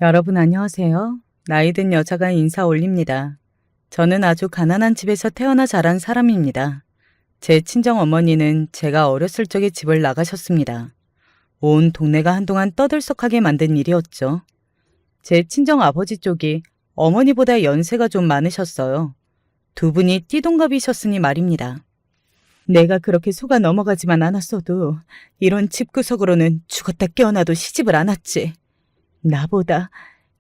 여러분 안녕하세요. 나이 든 여자가 인사 올립니다. 저는 아주 가난한 집에서 태어나 자란 사람입니다. 제 친정 어머니는 제가 어렸을 적에 집을 나가셨습니다. 온 동네가 한동안 떠들썩하게 만든 일이었죠. 제 친정 아버지 쪽이 어머니보다 연세가 좀 많으셨어요. 두 분이 띠동갑이셨으니 말입니다. 내가 그렇게 속아 넘어가지만 않았어도 이런 집구석으로는 죽었다 깨어나도 시집을 안 왔지. 나보다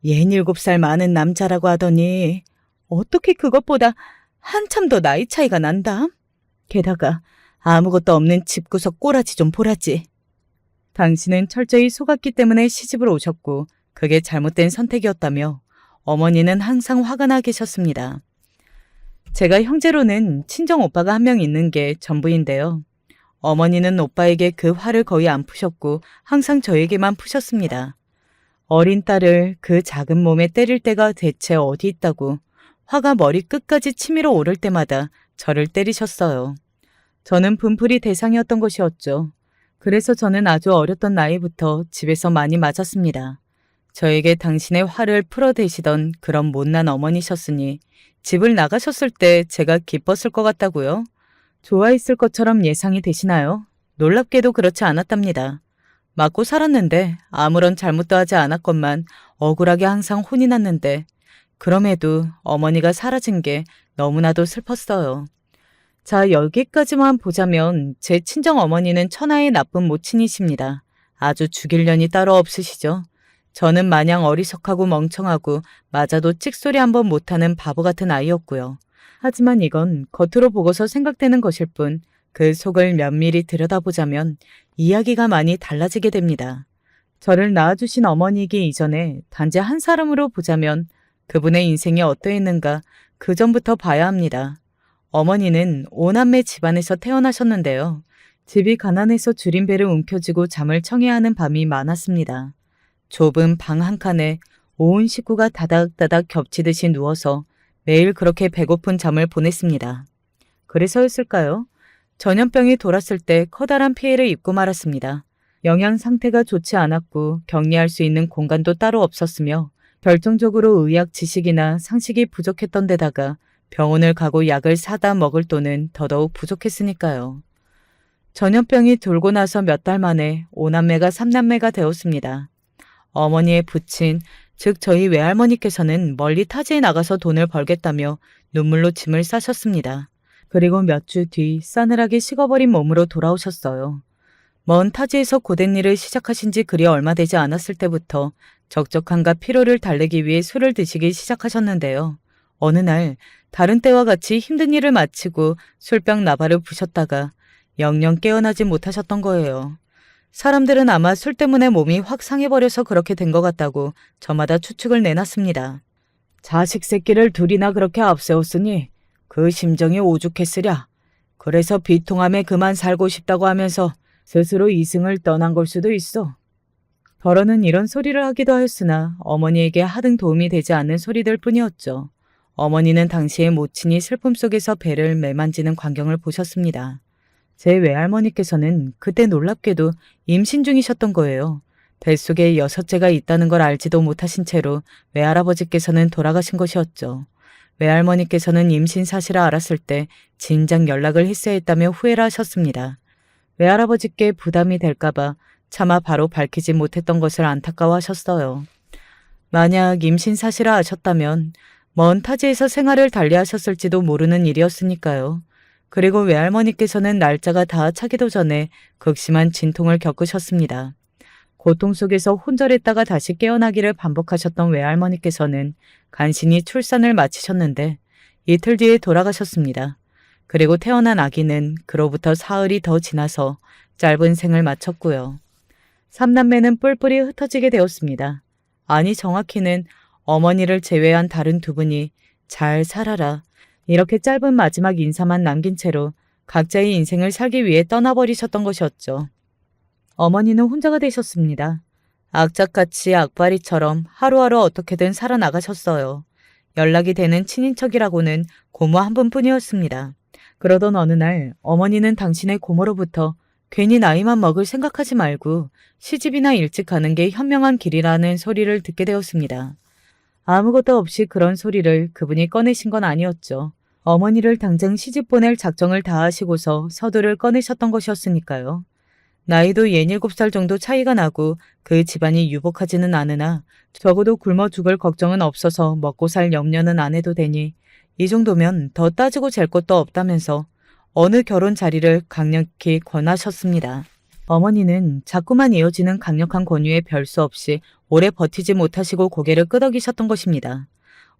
67살 많은 남자라고 하더니 어떻게 그것보다 한참 더 나이 차이가 난다? 게다가 아무것도 없는 집구석 꼬라지 좀 보라지. 당신은 철저히 속았기 때문에 시집을 오셨고 그게 잘못된 선택이었다며 어머니는 항상 화가 나 계셨습니다. 제가 형제로는 친정 오빠가 한 명 있는 게 전부인데요. 어머니는 오빠에게 그 화를 거의 안 푸셨고 항상 저에게만 푸셨습니다. 어린 딸을 그 작은 몸에 때릴 때가 대체 어디 있다고 화가 머리 끝까지 치밀어 오를 때마다 저를 때리셨어요. 저는 분풀이 대상이었던 것이었죠. 그래서 저는 아주 어렸던 나이부터 집에서 많이 맞았습니다. 저에게 당신의 화를 풀어대시던 그런 못난 어머니셨으니 집을 나가셨을 때 제가 기뻤을 것 같다고요? 좋아했을 것처럼 예상이 되시나요? 놀랍게도 그렇지 않았답니다. 맞고 살았는데 아무런 잘못도 하지 않았건만 억울하게 항상 혼이 났는데 그럼에도 어머니가 사라진 게 너무나도 슬펐어요. 자, 여기까지만 보자면 제 친정 어머니는 천하의 나쁜 모친이십니다. 아주 죽일 년이 따로 없으시죠. 저는 마냥 어리석하고 멍청하고 맞아도 찍소리 한번 못하는 바보 같은 아이였고요. 하지만 이건 겉으로 보고서 생각되는 것일 뿐 그 속을 면밀히 들여다보자면 이야기가 많이 달라지게 됩니다. 저를 낳아주신 어머니이기 이전에 단지 한 사람으로 보자면 그분의 인생이 어떠했는가 그 전부터 봐야 합니다. 어머니는 오남매 집안에서 태어나셨는데요. 집이 가난해서 줄임배를 움켜쥐고 잠을 청해야 하는 밤이 많았습니다. 좁은 방 한 칸에 온 식구가 다닥다닥 겹치듯이 누워서 매일 그렇게 배고픈 잠을 보냈습니다. 그래서였을까요? 전염병이 돌았을 때 커다란 피해를 입고 말았습니다. 영양 상태가 좋지 않았고 격리할 수 있는 공간도 따로 없었으며 결정적으로 의학 지식이나 상식이 부족했던 데다가 병원을 가고 약을 사다 먹을 돈은 더더욱 부족했으니까요. 전염병이 돌고 나서 몇 달 만에 5남매가 3남매가 되었습니다. 어머니의 부친, 즉 저희 외할머니께서는 멀리 타지에 나가서 돈을 벌겠다며 눈물로 짐을 싸셨습니다. 그리고 몇 주 뒤 싸늘하게 식어버린 몸으로 돌아오셨어요. 먼 타지에서 고된 일을 시작하신 지 그리 얼마 되지 않았을 때부터 적적함과 피로를 달래기 위해 술을 드시기 시작하셨는데요. 어느 날 다른 때와 같이 힘든 일을 마치고 술병 나발을 부셨다가 영영 깨어나지 못하셨던 거예요. 사람들은 아마 술 때문에 몸이 확 상해버려서 그렇게 된 것 같다고 저마다 추측을 내놨습니다. 자식 새끼를 둘이나 그렇게 앞세웠으니 그 심정이 오죽했으랴. 그래서 비통함에 그만 살고 싶다고 하면서 스스로 이승을 떠난 걸 수도 있어. 더러는 이런 소리를 하기도 하였으나 어머니에게 하등 도움이 되지 않는 소리들 뿐이었죠. 어머니는 당시의 모친이 슬픔 속에서 배를 매만지는 광경을 보셨습니다. 제 외할머니께서는 그때 놀랍게도 임신 중이셨던 거예요. 뱃속에 6째가 있다는 걸 알지도 못하신 채로 외할아버지께서는 돌아가신 것이었죠. 외할머니께서는 임신 사실을 알았을 때 진작 연락을 했어야 했다며 후회를 하셨습니다. 외할아버지께 부담이 될까봐 차마 바로 밝히지 못했던 것을 안타까워하셨어요. 만약 임신 사실을 아셨다면 먼 타지에서 생활을 달리하셨을지도 모르는 일이었으니까요. 그리고 외할머니께서는 날짜가 다 차기도 전에 극심한 진통을 겪으셨습니다. 고통 속에서 혼절했다가 다시 깨어나기를 반복하셨던 외할머니께서는 간신히 출산을 마치셨는데 이틀 뒤에 돌아가셨습니다. 그리고 태어난 아기는 그로부터 사흘이 더 지나서 짧은 생을 마쳤고요. 3남매는 뿔뿔이 흩어지게 되었습니다. 아니 정확히는 어머니를 제외한 다른 두 분이 잘 살아라 이렇게 짧은 마지막 인사만 남긴 채로 각자의 인생을 살기 위해 떠나버리셨던 것이었죠. 어머니는 혼자가 되셨습니다. 악착같이 악바리처럼 하루하루 어떻게든 살아나가셨어요. 연락이 되는 친인척이라고는 고모 한 분뿐이었습니다. 그러던 어느 날 어머니는 당신의 고모로부터 괜히 나이만 먹을 생각하지 말고 시집이나 일찍 가는 게 현명한 길이라는 소리를 듣게 되었습니다. 아무것도 없이 그런 소리를 그분이 꺼내신 건 아니었죠. 어머니를 당장 시집 보낼 작정을 다하시고서 서두를 꺼내셨던 것이었으니까요. 나이도 67살 정도 차이가 나고 그 집안이 유복하지는 않으나 적어도 굶어 죽을 걱정은 없어서 먹고 살 염려는 안 해도 되니 이 정도면 더 따지고 잴 것도 없다면서 어느 결혼 자리를 강력히 권하셨습니다. 어머니는 자꾸만 이어지는 강력한 권유에 별 수 없이 오래 버티지 못하시고 고개를 끄덕이셨던 것입니다.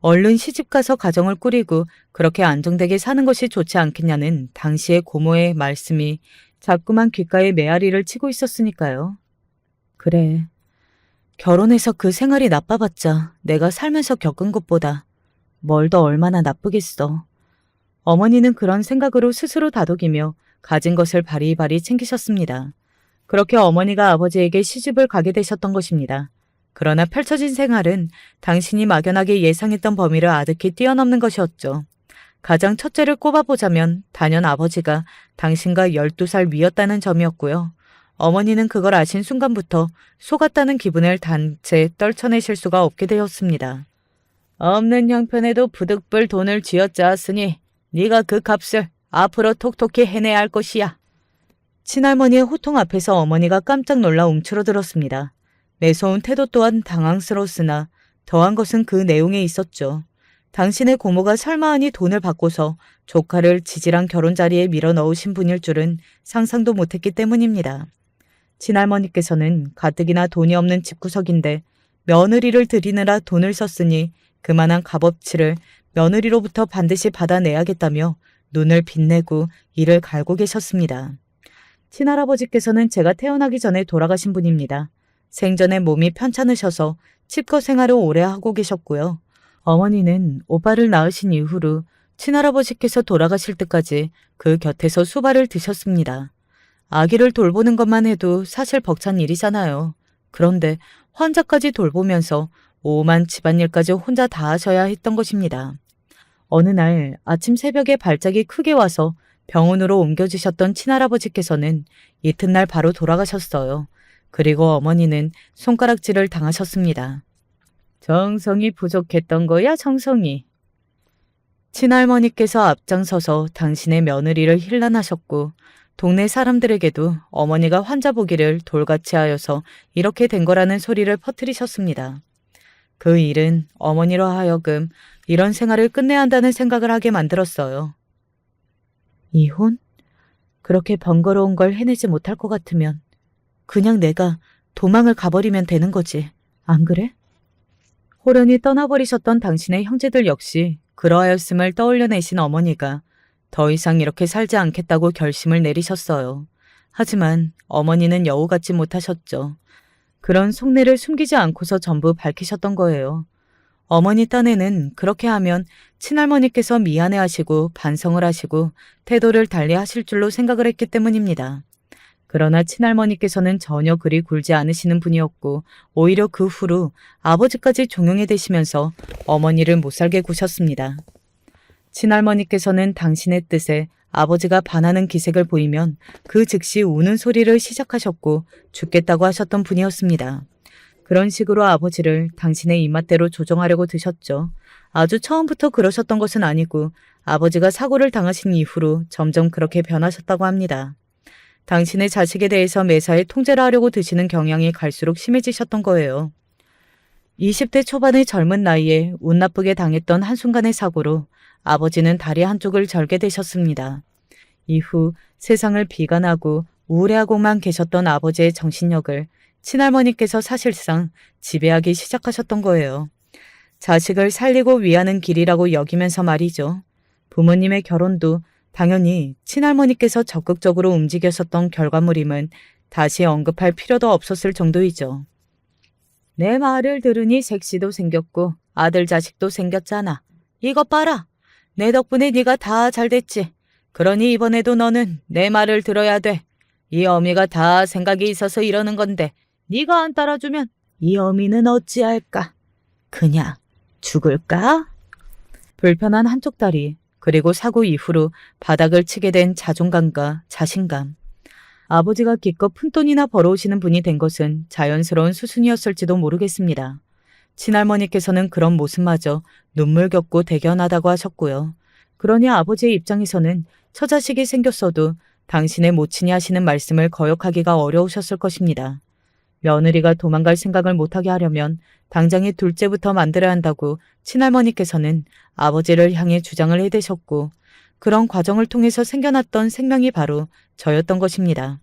얼른 시집가서 가정을 꾸리고 그렇게 안정되게 사는 것이 좋지 않겠냐는 당시의 고모의 말씀이 자꾸만 귓가에 메아리를 치고 있었으니까요. 그래. 결혼해서 그 생활이 나빠봤자 내가 살면서 겪은 것보다 뭘 더 얼마나 나쁘겠어. 어머니는 그런 생각으로 스스로 다독이며 가진 것을 바리바리 챙기셨습니다. 그렇게 어머니가 아버지에게 시집을 가게 되셨던 것입니다. 그러나 펼쳐진 생활은 당신이 막연하게 예상했던 범위를 아득히 뛰어넘는 것이었죠. 가장 첫째를 꼽아보자면 단연 아버지가 당신과 12살 위였다는 점이었고요. 어머니는 그걸 아신 순간부터 속았다는 기분을 단체 떨쳐내실 수가 없게 되었습니다. 없는 형편에도 부득불 돈을 쥐어짜았으니 네가 그 값을 앞으로 톡톡히 해내야 할 것이야. 친할머니의 호통 앞에서 어머니가 깜짝 놀라 움츠러들었습니다. 매서운 태도 또한 당황스러웠으나 더한 것은 그 내용에 있었죠. 당신의 고모가 설마하니 돈을 받고서 조카를 지지랑 결혼 자리에 밀어 넣으신 분일 줄은 상상도 못했기 때문입니다. 친할머니께서는 가뜩이나 돈이 없는 집구석인데 며느리를 들이느라 돈을 썼으니 그만한 값어치를 며느리로부터 반드시 받아내야겠다며 눈을 빛내고 이를 갈고 계셨습니다. 친할아버지께서는 제가 태어나기 전에 돌아가신 분입니다. 생전에 몸이 편찮으셔서 칩거 생활을 오래 하고 계셨고요. 어머니는 오빠를 낳으신 이후로 친할아버지께서 돌아가실 때까지 그 곁에서 수발을 드셨습니다. 아기를 돌보는 것만 해도 사실 벅찬 일이잖아요. 그런데 환자까지 돌보면서 오만 집안일까지 혼자 다 하셔야 했던 것입니다. 어느 날 아침 새벽에 발작이 크게 와서 병원으로 옮겨주셨던 친할아버지께서는 이튿날 바로 돌아가셨어요. 그리고 어머니는 손가락질을 당하셨습니다. 정성이 부족했던 거야, 정성이. 친할머니께서 앞장서서 당신의 며느리를 힐난하셨고 동네 사람들에게도 어머니가 환자 보기를 돌같이 하여서 이렇게 된 거라는 소리를 퍼뜨리셨습니다. 그 일은 어머니로 하여금 이런 생활을 끝내야 한다는 생각을 하게 만들었어요. 이혼? 그렇게 번거로운 걸 해내지 못할 것 같으면 그냥 내가 도망을 가버리면 되는 거지. 안 그래? 호련히 떠나버리셨던 당신의 형제들 역시 그러하였음을 떠올려내신 어머니가 더 이상 이렇게 살지 않겠다고 결심을 내리셨어요. 하지만 어머니는 여우 같지 못하셨죠. 그런 속내를 숨기지 않고서 전부 밝히셨던 거예요. 어머니 딴에는 그렇게 하면 친할머니께서 미안해하시고 반성을 하시고 태도를 달리하실 줄로 생각을 했기 때문입니다. 그러나 친할머니께서는 전혀 그리 굴지 않으시는 분이었고 오히려 그 후로 아버지까지 종용해 대시면서 어머니를 못살게 구셨습니다. 친할머니께서는 당신의 뜻에 아버지가 반하는 기색을 보이면 그 즉시 우는 소리를 시작하셨고 죽겠다고 하셨던 분이었습니다. 그런 식으로 아버지를 당신의 입맛대로 조정하려고 드셨죠. 아주 처음부터 그러셨던 것은 아니고 아버지가 사고를 당하신 이후로 점점 그렇게 변하셨다고 합니다. 당신의 자식에 대해서 매사에 통제를 하려고 드시는 경향이 갈수록 심해지셨던 거예요. 20대 초반의 젊은 나이에 운 나쁘게 당했던 한순간의 사고로 아버지는 다리 한쪽을 절게 되셨습니다. 이후 세상을 비관하고 우울해하고만 계셨던 아버지의 정신력을 친할머니께서 사실상 지배하기 시작하셨던 거예요. 자식을 살리고 위하는 길이라고 여기면서 말이죠. 부모님의 결혼도 당연히 친할머니께서 적극적으로 움직이셨던 결과물임은 다시 언급할 필요도 없었을 정도이죠. 내 말을 들으니 색시도 생겼고 아들 자식도 생겼잖아. 이것 봐라. 내 덕분에 네가 다 잘됐지. 그러니 이번에도 너는 내 말을 들어야 돼. 이 어미가 다 생각이 있어서 이러는 건데 네가 안 따라주면 이 어미는 어찌할까? 그냥 죽을까? 불편한 한쪽 다리, 그리고 사고 이후로 바닥을 치게 된 자존감과 자신감. 아버지가 기껏 푼돈이나 벌어오시는 분이 된 것은 자연스러운 수순이었을지도 모르겠습니다. 친할머니께서는 그런 모습마저 눈물겹고 대견하다고 하셨고요. 그러니 아버지의 입장에서는 처자식이 생겼어도 당신의 모친이 하시는 말씀을 거역하기가 어려우셨을 것입니다. 며느리가 도망갈 생각을 못하게 하려면 당장에 둘째부터 만들어야 한다고 친할머니께서는 아버지를 향해 주장을 해대셨고, 그런 과정을 통해서 생겨났던 생명이 바로 저였던 것입니다.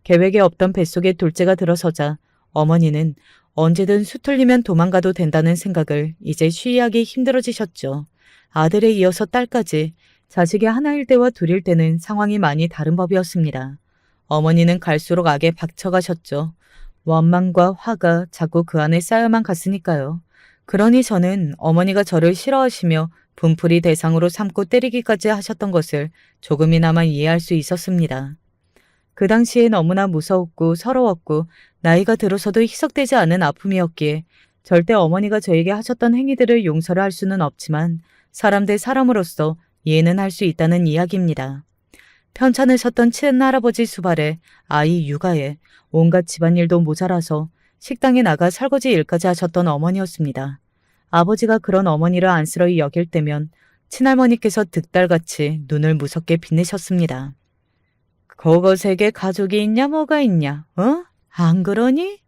계획에 없던 뱃속에 둘째가 들어서자 어머니는 언제든 수틀리면 도망가도 된다는 생각을 이제 쉬이하기 힘들어지셨죠. 아들에 이어서 딸까지 자식이 하나일 때와 둘일 때는 상황이 많이 다른 법이었습니다. 어머니는 갈수록 악에 박쳐가셨죠. 원망과 화가 자꾸 그 안에 쌓여만 갔으니까요. 그러니 저는 어머니가 저를 싫어하시며 분풀이 대상으로 삼고 때리기까지 하셨던 것을 조금이나마 이해할 수 있었습니다. 그 당시에 너무나 무서웠고 서러웠고 나이가 들어서도 희석되지 않은 아픔이었기에 절대 어머니가 저에게 하셨던 행위들을 용서를 할 수는 없지만 사람 대 사람으로서 이해는 할 수 있다는 이야기입니다. 편찮으셨던 친할아버지 수발에 아이 육아에 온갖 집안일도 모자라서 식당에 나가 설거지 일까지 하셨던 어머니였습니다. 아버지가 그런 어머니를 안쓰러이 여길 때면 친할머니께서 득달같이 눈을 무섭게 빛내셨습니다. 그것에게 가족이 있냐 뭐가 있냐, 어? 안 그러니?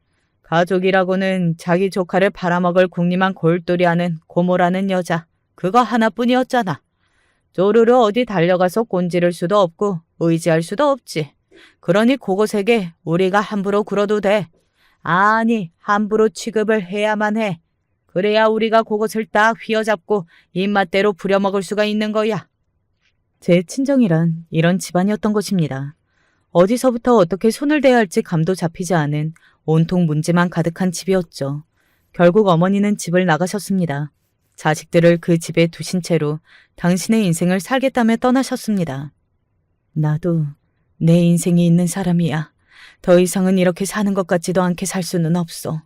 가족이라고는 자기 조카를 팔아먹을 궁리만 골똘히하는 고모라는 여자, 그거 하나뿐이었잖아. 쪼르르 어디 달려가서 꼰지를 수도 없고 의지할 수도 없지. 그러니 그것에게 우리가 함부로 굴어도 돼. 아니, 함부로 취급을 해야만 해. 그래야 우리가 그것을 딱 휘어잡고 입맛대로 부려먹을 수가 있는 거야. 제 친정이란 이런 집안이었던 것입니다. 어디서부터 어떻게 손을 대야 할지 감도 잡히지 않은 온통 문제만 가득한 집이었죠. 결국 어머니는 집을 나가셨습니다. 자식들을 그 집에 두신 채로 당신의 인생을 살겠다며 떠나셨습니다. 나도 내 인생이 있는 사람이야. 더 이상은 이렇게 사는 것 같지도 않게 살 수는 없어.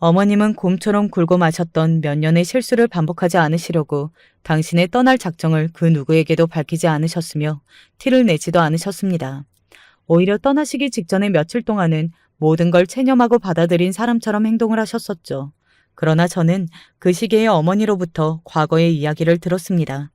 어머님은 곰처럼 굴고 마셨던 몇 년의 실수를 반복하지 않으시려고 당신의 떠날 작정을 그 누구에게도 밝히지 않으셨으며 티를 내지도 않으셨습니다. 오히려 떠나시기 직전에 며칠 동안은 모든 걸 체념하고 받아들인 사람처럼 행동을 하셨었죠. 그러나 저는 그 시기에 어머니로부터 과거의 이야기를 들었습니다.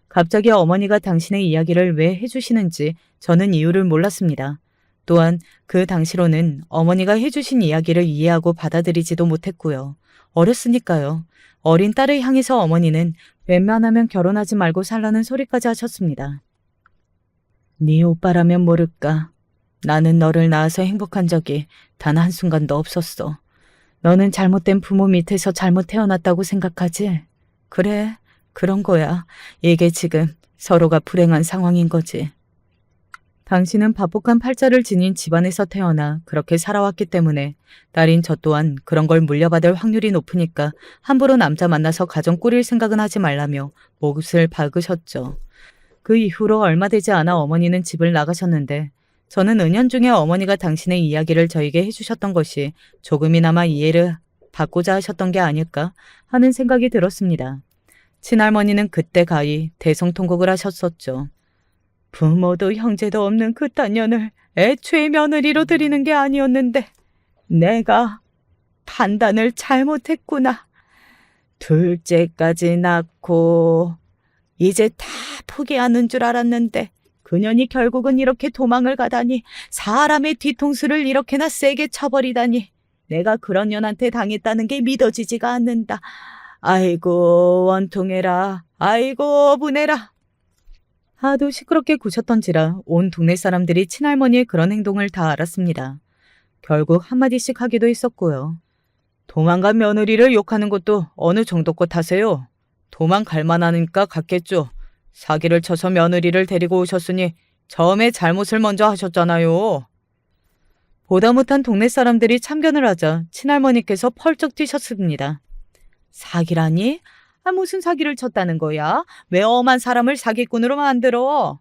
갑자기 어머니가 당신의 이야기를 왜 해주시는지 저는 이유를 몰랐습니다. 또한 그 당시로는 어머니가 해주신 이야기를 이해하고 받아들이지도 못했고요. 어렸으니까요. 어린 딸을 향해서 어머니는 웬만하면 결혼하지 말고 살라는 소리까지 하셨습니다. 네 오빠라면 모를까. 나는 너를 낳아서 행복한 적이 단 한순간도 없었어. 너는 잘못된 부모 밑에서 잘못 태어났다고 생각하지? 그래, 그런 거야. 이게 지금 서로가 불행한 상황인 거지. 당신은 바복한 팔자를 지닌 집안에서 태어나 그렇게 살아왔기 때문에 딸인 저 또한 그런 걸 물려받을 확률이 높으니까 함부로 남자 만나서 가정 꾸릴 생각은 하지 말라며 몫을 박으셨죠. 그 이후로 얼마 되지 않아 어머니는 집을 나가셨는데 저는 은연중에 어머니가 당신의 이야기를 저에게 해주셨던 것이 조금이나마 이해를 받고자 하셨던 게 아닐까 하는 생각이 들었습니다. 친할머니는 그때 가히 대성통곡을 하셨었죠. 부모도 형제도 없는 그딴 년을 애초에 며느리로 들이는 게 아니었는데 내가 판단을 잘못했구나. 둘째까지 낳고 이제 다 포기하는 줄 알았는데 그년이 결국은 이렇게 도망을 가다니, 사람의 뒤통수를 이렇게나 세게 쳐버리다니, 내가 그런 년한테 당했다는 게 믿어지지가 않는다. 아이고 원통해라. 아이고 분해라. 하도 시끄럽게 구셨던지라 온 동네 사람들이 친할머니의 그런 행동을 다 알았습니다. 결국 한마디씩 하기도 했었고요. 도망간 며느리를 욕하는 것도 어느 정도 것 하세요. 도망갈 만하니까 갔겠죠. 사기를 쳐서 며느리를 데리고 오셨으니 처음에 잘못을 먼저 하셨잖아요. 보다 못한 동네 사람들이 참견을 하자 친할머니께서 펄쩍 뛰셨습니다. 사기라니? 무슨 사기를 쳤다는 거야? 왜 엄한 사람을 사기꾼으로 만들어?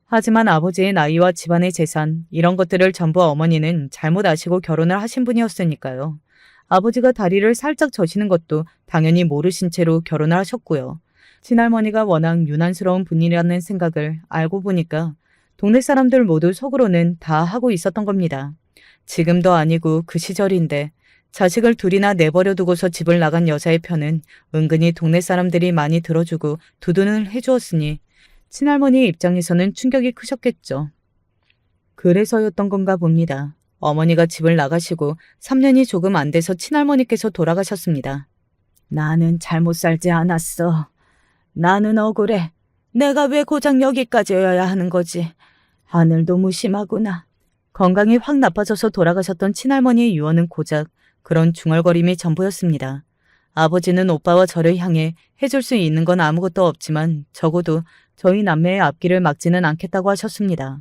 하지만 아버지의 나이와 집안의 재산, 이런 것들을 전부 어머니는 잘못 아시고 결혼을 하신 분이었으니까요. 아버지가 다리를 살짝 져시는 것도 당연히 모르신 채로 결혼을 하셨고요. 친할머니가 워낙 유난스러운 분이라는 생각을 알고 보니까 동네 사람들 모두 속으로는 다 하고 있었던 겁니다. 지금도 아니고 그 시절인데 자식을 둘이나 내버려 두고서 집을 나간 여자의 편은 은근히 동네 사람들이 많이 들어주고 두둔을 해주었으니 친할머니의 입장에서는 충격이 크셨겠죠. 그래서였던 건가 봅니다. 어머니가 집을 나가시고 3년이 조금 안 돼서 친할머니께서 돌아가셨습니다. 나는 잘못 살지 않았어. 나는 억울해. 내가 왜 고작 여기까지여야 하는 거지. 하늘도 무심하구나. 건강이 확 나빠져서 돌아가셨던 친할머니의 유언은 고작 그런 중얼거림이 전부였습니다. 아버지는 오빠와 저를 향해 해줄 수 있는 건 아무것도 없지만 적어도 저희 남매의 앞길을 막지는 않겠다고 하셨습니다.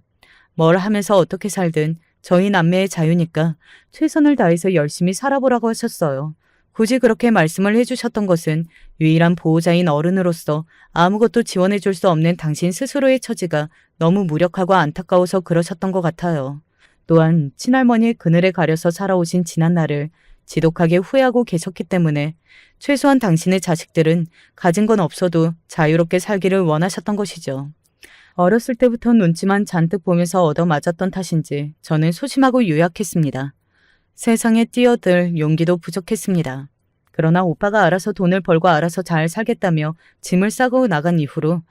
뭘 하면서 어떻게 살든 저희 남매의 자유니까 최선을 다해서 열심히 살아보라고 하셨어요. 굳이 그렇게 말씀을 해주셨던 것은 유일한 보호자인 어른으로서 아무것도 지원해 줄 수 없는 당신 스스로의 처지가 너무 무력하고 안타까워서 그러셨던 것 같아요. 또한 친할머니의 그늘에 가려서 살아오신 지난날을 지독하게 후회하고 계셨기 때문에 최소한 당신의 자식들은 가진 건 없어도 자유롭게 살기를 원하셨던 것이죠. 어렸을 때부터 눈치만 잔뜩 보면서 얻어맞았던 탓인지 저는 소심하고 유약했습니다. 세상에 뛰어들 용기도 부족했습니다. 그러나 오빠가 알아서 돈을 벌고 알아서 잘 살겠다며 짐을 싸고 나간 이후로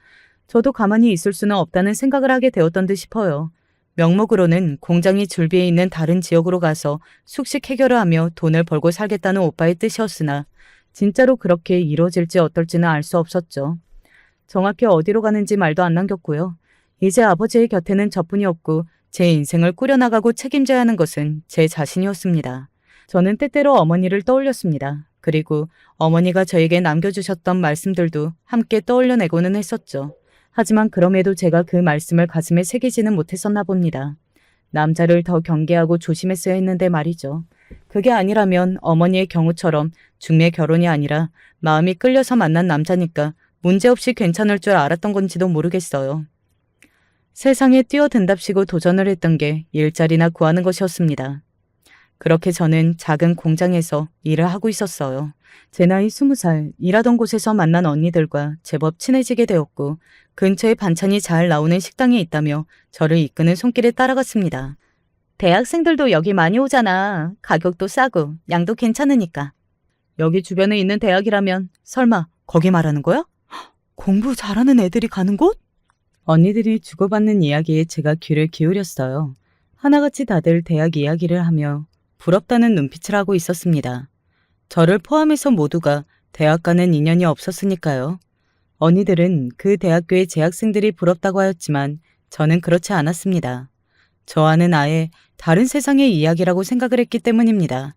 저도 가만히 있을 수는 없다는 생각을 하게 되었던 듯 싶어요. 명목으로는 공장이 줄비에 있는 다른 지역으로 가서 숙식 해결을 하며 돈을 벌고 살겠다는 오빠의 뜻이었으나 진짜로 그렇게 이루어질지 어떨지는 알 수 없었죠. 정확히 어디로 가는지 말도 안 남겼고요. 이제 아버지의 곁에는 저뿐이었고 제 인생을 꾸려나가고 책임져야 하는 것은 제 자신이었습니다. 저는 때때로 어머니를 떠올렸습니다. 그리고 어머니가 저에게 남겨주셨던 말씀들도 함께 떠올려내고는 했었죠. 하지만 그럼에도 제가 그 말씀을 가슴에 새기지는 못했었나 봅니다. 남자를 더 경계하고 조심했어야 했는데 말이죠. 그게 아니라면 어머니의 경우처럼 중매 결혼이 아니라 마음이 끌려서 만난 남자니까 문제없이 괜찮을 줄 알았던 건지도 모르겠어요. 세상에 뛰어든답시고 도전을 했던 게 일자리나 구하는 것이었습니다. 그렇게 저는 작은 공장에서 일을 하고 있었어요. 제 나이 20살 일하던 곳에서 만난 언니들과 제법 친해지게 되었고 근처에 반찬이 잘 나오는 식당이 있다며 저를 이끄는 손길에 따라갔습니다. 대학생들도 여기 많이 오잖아. 가격도 싸고 양도 괜찮으니까. 여기 주변에 있는 대학이라면 설마 거기 말하는 거야? 공부 잘하는 애들이 가는 곳? 언니들이 주고받는 이야기에 제가 귀를 기울였어요. 하나같이 다들 대학 이야기를 하며 부럽다는 눈빛을 하고 있었습니다. 저를 포함해서 모두가 대학과는 인연이 없었으니까요. 언니들은 그 대학교의 재학생들이 부럽다고 하였지만 저는 그렇지 않았습니다. 저와는 아예 다른 세상의 이야기라고 생각을 했기 때문입니다.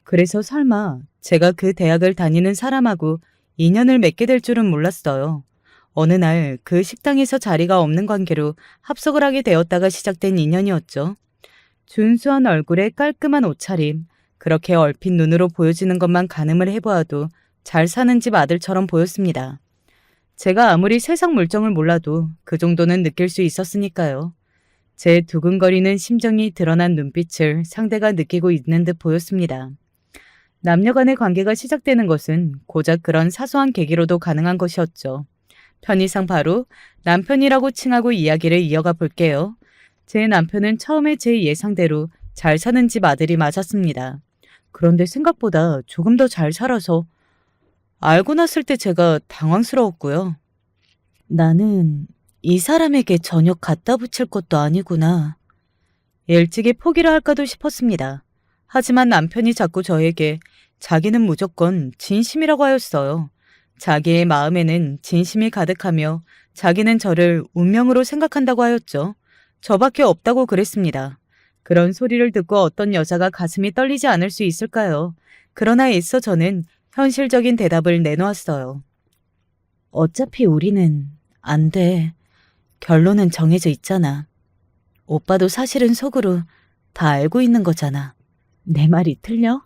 그래서 설마 제가 그 대학을 다니는 사람하고 인연을 맺게 될 줄은 몰랐어요. 어느 날 그 식당에서 자리가 없는 관계로 합석을 하게 되었다가 시작된 인연이었죠. 준수한 얼굴에 깔끔한 옷차림, 그렇게 얼핏 눈으로 보여지는 것만 가늠을 해보아도 잘 사는 집 아들처럼 보였습니다. 제가 아무리 세상 물정을 몰라도 그 정도는 느낄 수 있었으니까요. 제 두근거리는 심정이 드러난 눈빛을 상대가 느끼고 있는 듯 보였습니다. 남녀 간의 관계가 시작되는 것은 고작 그런 사소한 계기로도 가능한 것이었죠. 편의상 바로 남편이라고 칭하고 이야기를 이어가 볼게요. 제 남편은 처음에 제 예상대로 잘 사는 집 아들이 맞았습니다. 그런데 생각보다 조금 더 잘 살아서 알고 났을 때 제가 당황스러웠고요. 나는 이 사람에게 전혀 갖다 붙일 것도 아니구나. 일찍이 포기를 할까도 싶었습니다. 하지만 남편이 자꾸 저에게 자기는 무조건 진심이라고 하였어요. 자기의 마음에는 진심이 가득하며 자기는 저를 운명으로 생각한다고 하였죠. 저밖에 없다고 그랬습니다. 그런 소리를 듣고 어떤 여자가 가슴이 떨리지 않을 수 있을까요? 그러나 애써 저는 현실적인 대답을 내놓았어요. 어차피 우리는 안 돼. 결론은 정해져 있잖아. 오빠도 사실은 속으로 다 알고 있는 거잖아. 내 말이 틀려?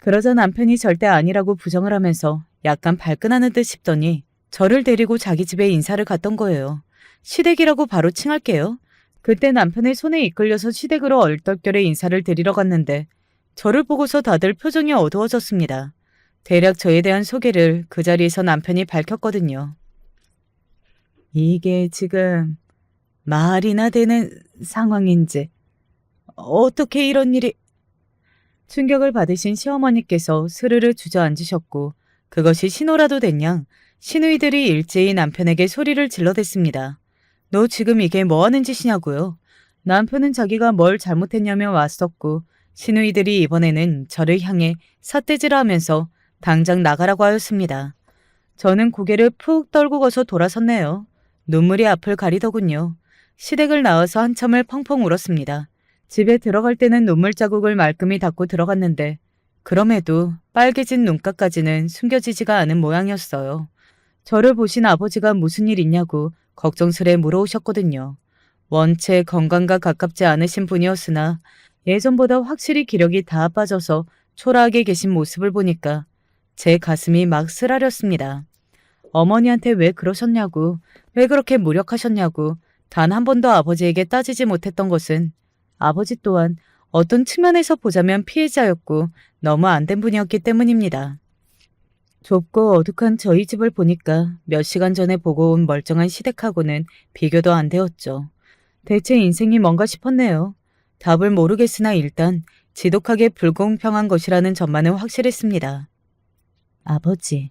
그러자 남편이 절대 아니라고 부정을 하면서 약간 발끈하는 듯 싶더니 저를 데리고 자기 집에 인사를 갔던 거예요. 시댁이라고 바로 칭할게요. 그때 남편의 손에 이끌려서 시댁으로 얼떨결에 인사를 드리러 갔는데 저를 보고서 다들 표정이 어두워졌습니다. 대략 저에 대한 소개를 그 자리에서 남편이 밝혔거든요. 이게 지금 말이나 되는 상황인지 어떻게 이런 일이... 충격을 받으신 시어머니께서 스르르 주저앉으셨고 그것이 신호라도 됐냐 시누이들이 일제히 남편에게 소리를 질러댔습니다. 너 지금 이게 뭐하는 짓이냐고요. 남편은 자기가 뭘 잘못했냐며 왔었고 시누이들이 이번에는 저를 향해 삿대질을 하면서 당장 나가라고 하였습니다. 저는 고개를 푹 떨구고서 돌아섰네요. 눈물이 앞을 가리더군요. 시댁을 나와서 한참을 펑펑 울었습니다. 집에 들어갈 때는 눈물 자국을 말끔히 닦고 들어갔는데 그럼에도 빨개진 눈가까지는 숨겨지지가 않은 모양이었어요. 저를 보신 아버지가 무슨 일 있냐고 걱정스레 물어오셨거든요. 원체 건강과 가깝지 않으신 분이었으나 예전보다 확실히 기력이 다 빠져서 초라하게 계신 모습을 보니까 제 가슴이 막 쓰라렸습니다. 어머니한테 왜 그러셨냐고, 왜 그렇게 무력하셨냐고 단 한 번도 아버지에게 따지지 못했던 것은 아버지 또한 어떤 측면에서 보자면 피해자였고 너무 안 된 분이었기 때문입니다. 좁고 어둑한 저희 집을 보니까 몇 시간 전에 보고 온 멀쩡한 시댁하고는 비교도 안 되었죠. 대체 인생이 뭔가 싶었네요. 답을 모르겠으나 일단 지독하게 불공평한 것이라는 점만은 확실했습니다. 아버지,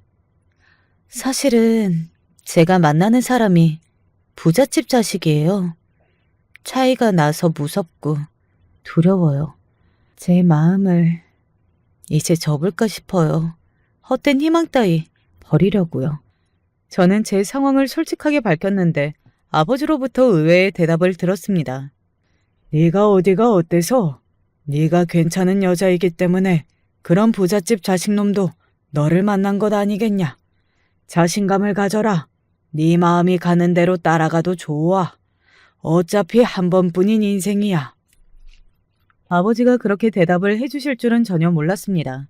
사실은 제가 만나는 사람이 부잣집 자식이에요. 차이가 나서 무섭고 두려워요. 제 마음을 이제 접을까 싶어요. 헛된 희망 따위 버리려고요. 저는 제 상황을 솔직하게 밝혔는데 아버지로부터 의외의 대답을 들었습니다. 네가 어디가 어때서? 네가 괜찮은 여자이기 때문에 그런 부잣집 자식놈도 너를 만난 것 아니겠냐? 자신감을 가져라. 네 마음이 가는 대로 따라가도 좋아. 어차피 한 번뿐인 인생이야. 아버지가 그렇게 대답을 해주실 줄은 전혀 몰랐습니다.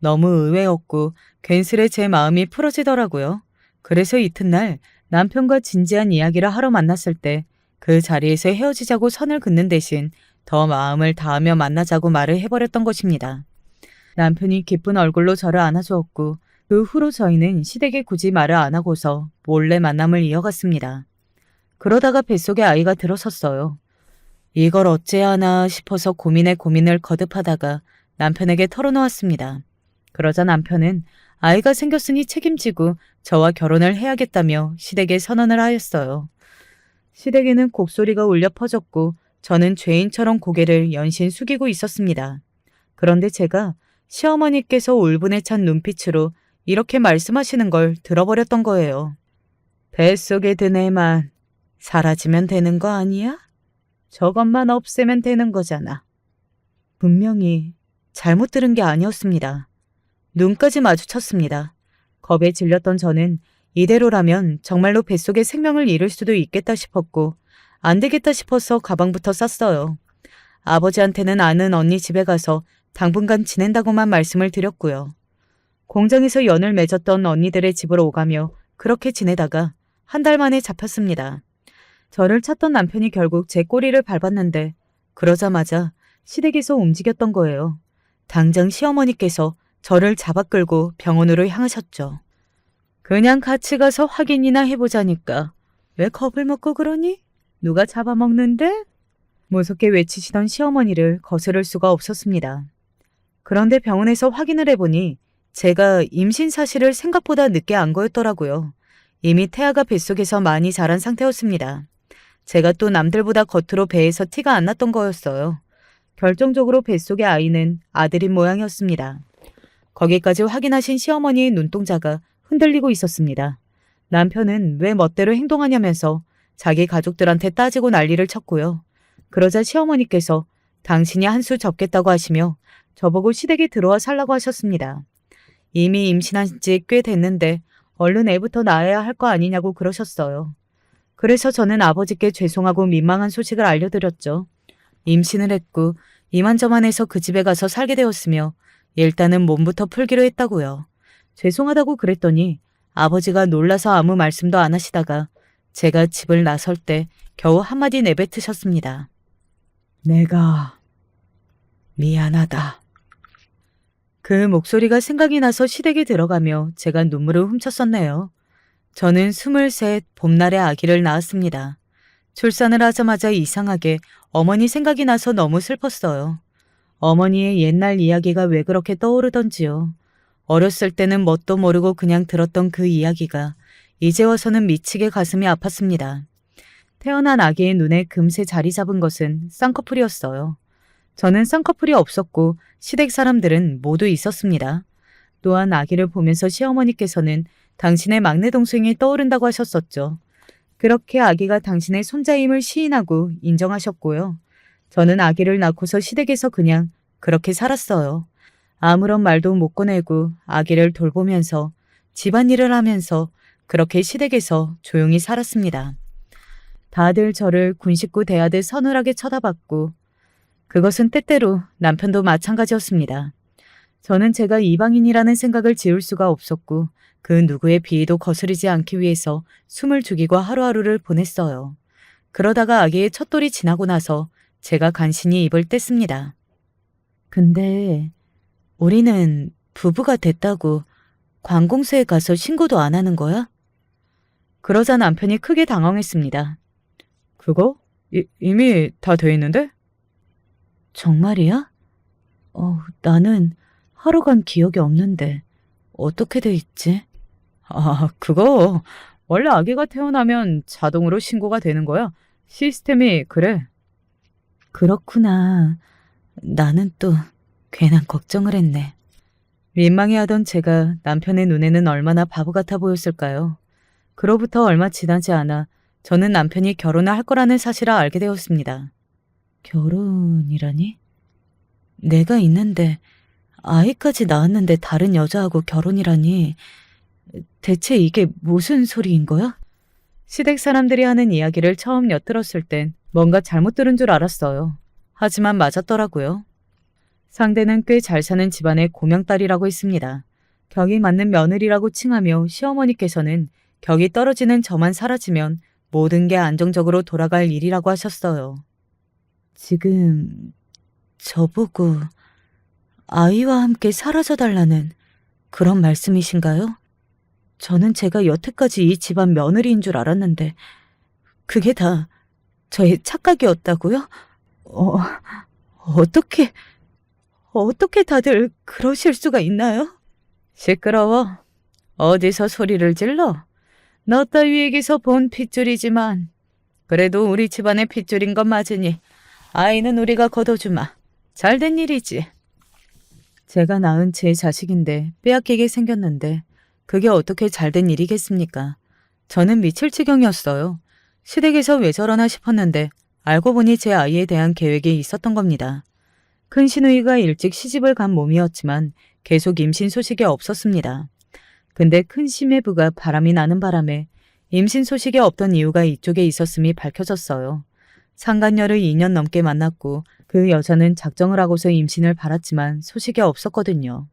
너무 의외였고 괜스레 제 마음이 풀어지더라고요. 그래서 이튿날 남편과 진지한 이야기를 하러 만났을 때 그 자리에서 헤어지자고 선을 긋는 대신 더 마음을 다하며 만나자고 말을 해버렸던 것입니다. 남편이 기쁜 얼굴로 저를 안아주었고 그 후로 저희는 시댁에 굳이 말을 안 하고서 몰래 만남을 이어갔습니다. 그러다가 뱃속에 아이가 들어섰어요. 이걸 어째야 하나 싶어서 고민에 고민을 거듭하다가 남편에게 털어놓았습니다. 그러자 남편은 아이가 생겼으니 책임지고 저와 결혼을 해야겠다며 시댁에 선언을 하였어요. 시댁에는 곡소리가 울려 퍼졌고 저는 죄인처럼 고개를 연신 숙이고 있었습니다. 그런데 제가 시어머니께서 울분에 찬 눈빛으로 이렇게 말씀하시는 걸 들어버렸던 거예요. 뱃속에 든 애만 사라지면 되는 거 아니야? 저것만 없애면 되는 거잖아. 분명히 잘못 들은 게 아니었습니다. 눈까지 마주쳤습니다. 겁에 질렸던 저는 이대로라면 정말로 뱃속에 생명을 잃을 수도 있겠다 싶었고 안 되겠다 싶어서 가방부터 쌌어요. 아버지한테는 아는 언니 집에 가서 당분간 지낸다고만 말씀을 드렸고요. 공장에서 연을 맺었던 언니들의 집으로 오가며 그렇게 지내다가 한 달 만에 잡혔습니다. 저를 찾던 남편이 결국 제 꼬리를 밟았는데 그러자마자 시댁에서 움직였던 거예요. 당장 시어머니께서 저를 잡아 끌고 병원으로 향하셨죠. 그냥 같이 가서 확인이나 해보자니까 왜 겁을 먹고 그러니? 누가 잡아먹는데? 무섭게 외치시던 시어머니를 거스를 수가 없었습니다. 그런데 병원에서 확인을 해보니 제가 임신 사실을 생각보다 늦게 안 거였더라고요. 이미 태아가 뱃속에서 많이 자란 상태였습니다. 제가 또 남들보다 겉으로 배에서 티가 안 났던 거였어요. 결정적으로 뱃속의 아이는 아들인 모양이었습니다. 거기까지 확인하신 시어머니의 눈동자가 흔들리고 있었습니다. 남편은 왜 멋대로 행동하냐면서 자기 가족들한테 따지고 난리를 쳤고요. 그러자 시어머니께서 당신이 한 수 접겠다고 하시며 저보고 시댁에 들어와 살라고 하셨습니다. 이미 임신한 지 꽤 됐는데 얼른 애부터 낳아야 할 거 아니냐고 그러셨어요. 그래서 저는 아버지께 죄송하고 민망한 소식을 알려드렸죠. 임신을 했고 이만저만해서 그 집에 가서 살게 되었으며 일단은 몸부터 풀기로 했다고요. 죄송하다고 그랬더니 아버지가 놀라서 아무 말씀도 안 하시다가 제가 집을 나설 때 겨우 한마디 내뱉으셨습니다. 내가 미안하다. 그 목소리가 생각이 나서 시댁에 들어가며 제가 눈물을 훔쳤었네요. 저는 23 봄날의 아기를 낳았습니다. 출산을 하자마자 이상하게 어머니 생각이 나서 너무 슬펐어요. 어머니의 옛날 이야기가 왜 그렇게 떠오르던지요. 어렸을 때는 뭣도 모르고 그냥 들었던 그 이야기가 이제 와서는 미치게 가슴이 아팠습니다. 태어난 아기의 눈에 금세 자리 잡은 것은 쌍꺼풀이었어요. 저는 쌍꺼풀이 없었고 시댁 사람들은 모두 있었습니다. 또한 아기를 보면서 시어머니께서는 당신의 막내 동생이 떠오른다고 하셨었죠. 그렇게 아기가 당신의 손자임을 시인하고 인정하셨고요. 저는 아기를 낳고서 시댁에서 그냥 그렇게 살았어요. 아무런 말도 못 꺼내고 아기를 돌보면서 집안일을 하면서 그렇게 시댁에서 조용히 살았습니다. 다들 저를 군식구 대하듯 서늘하게 쳐다봤고 그것은 때때로 남편도 마찬가지였습니다. 저는 제가 이방인이라는 생각을 지울 수가 없었고 그 누구의 비위도 거스르지 않기 위해서 숨을 죽이고 하루하루를 보냈어요. 그러다가 아기의 첫 돌이 지나고 나서 제가 간신히 입을 뗐습니다. 근데 우리는 부부가 됐다고 관공서에 가서 신고도 안 하는 거야? 그러자 남편이 크게 당황했습니다. 그거? 이미 다 돼 있는데? 정말이야? 나는 하루 간 기억이 없는데 어떻게 돼 있지? 그거 원래 아기가 태어나면 자동으로 신고가 되는 거야. 시스템이 그래. 그렇구나. 나는 또 괜한 걱정을 했네. 민망해하던 제가 남편의 눈에는 얼마나 바보 같아 보였을까요? 그로부터 얼마 지나지 않아 저는 남편이 결혼을 할 거라는 사실을 알게 되었습니다. 결혼이라니? 내가 있는데 아이까지 낳았는데 다른 여자하고 결혼이라니 대체 이게 무슨 소리인 거야? 시댁 사람들이 하는 이야기를 처음 엿들었을 땐 뭔가 잘못 들은 줄 알았어요. 하지만 맞았더라고요. 상대는 꽤 잘 사는 집안의 고명딸이라고 했습니다. 격이 맞는 며느리라고 칭하며 시어머니께서는 격이 떨어지는 저만 사라지면 모든 게 안정적으로 돌아갈 일이라고 하셨어요. 지금 저보고 아이와 함께 사라져달라는 그런 말씀이신가요? 저는 제가 여태까지 이 집안 며느리인 줄 알았는데 그게 다 저의 착각이었다고요? 어떻게 다들 그러실 수가 있나요? 시끄러워. 어디서 소리를 질러? 너 따위에게서 본 핏줄이지만 그래도 우리 집안의 핏줄인 건 맞으니 아이는 우리가 거둬주마. 잘된 일이지. 제가 낳은 제 자식인데 빼앗기게 생겼는데 그게 어떻게 잘된 일이겠습니까? 저는 미칠 지경이었어요. 시댁에서 왜 저러나 싶었는데 알고 보니 제 아이에 대한 계획이 있었던 겁니다. 큰 시누이가 일찍 시집을 간 몸이었지만 계속 임신 소식이 없었습니다. 근데 큰 시매부가 바람이 나는 바람에 임신 소식이 없던 이유가 이쪽에 있었음이 밝혀졌어요. 상간녀를 2년 넘게 만났고 그 여자는 작정을 하고서 임신을 바랐지만 소식이 없었거든요.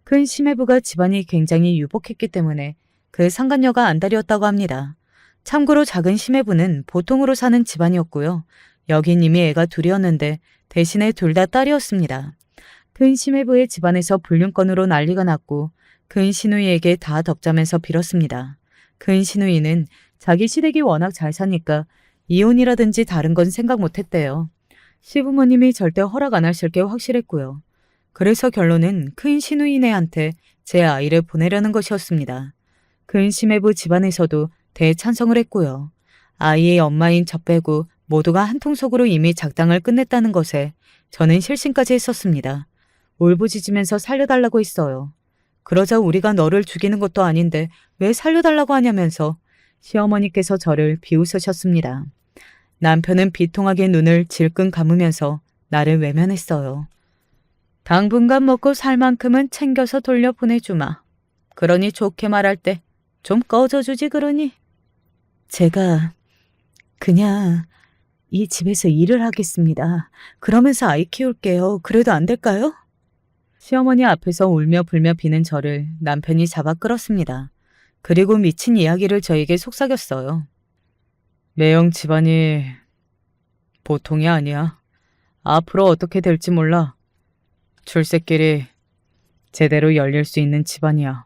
큰 시매부가 집안이 굉장히 유복했기 때문에 그 상간녀가 안달이었다고 합니다. 참고로 작은 시매부는 보통으로 사는 집안이었고요. 여긴 이미 애가 둘이었는데 대신에 둘 다 딸이었습니다. 큰 시매부의 집안에서 불륜건으로 난리가 났고 큰 시누이에게 다 덕자면서 빌었습니다. 큰 시누이는 자기 시댁이 워낙 잘 사니까 이혼이라든지 다른 건 생각 못했대요. 시부모님이 절대 허락 안 하실 게 확실했고요. 그래서 결론은 큰 시누이네한테 제 아이를 보내려는 것이었습니다. 큰 시매부 집안에서도 대찬성을 했고요. 아이의 엄마인 저 빼고 모두가 한통속으로 이미 작당을 끝냈다는 것에 저는 실신까지 했었습니다. 울부짖으면서 살려달라고 했어요. 그러자 우리가 너를 죽이는 것도 아닌데 왜 살려달라고 하냐면서 시어머니께서 저를 비웃으셨습니다. 남편은 비통하게 눈을 질끈 감으면서 나를 외면했어요. 당분간 먹고 살 만큼은 챙겨서 돌려보내주마. 그러니 좋게 말할 때 좀 꺼져주지 그러니. 제가 그냥 이 집에서 일을 하겠습니다. 그러면서 아이 키울게요. 그래도 안 될까요? 시어머니 앞에서 울며 불며 비는 저를 남편이 잡아 끌었습니다. 그리고 미친 이야기를 저에게 속삭였어요. 매형 집안이 보통이 아니야. 앞으로 어떻게 될지 몰라. 출세길이 제대로 열릴 수 있는 집안이야.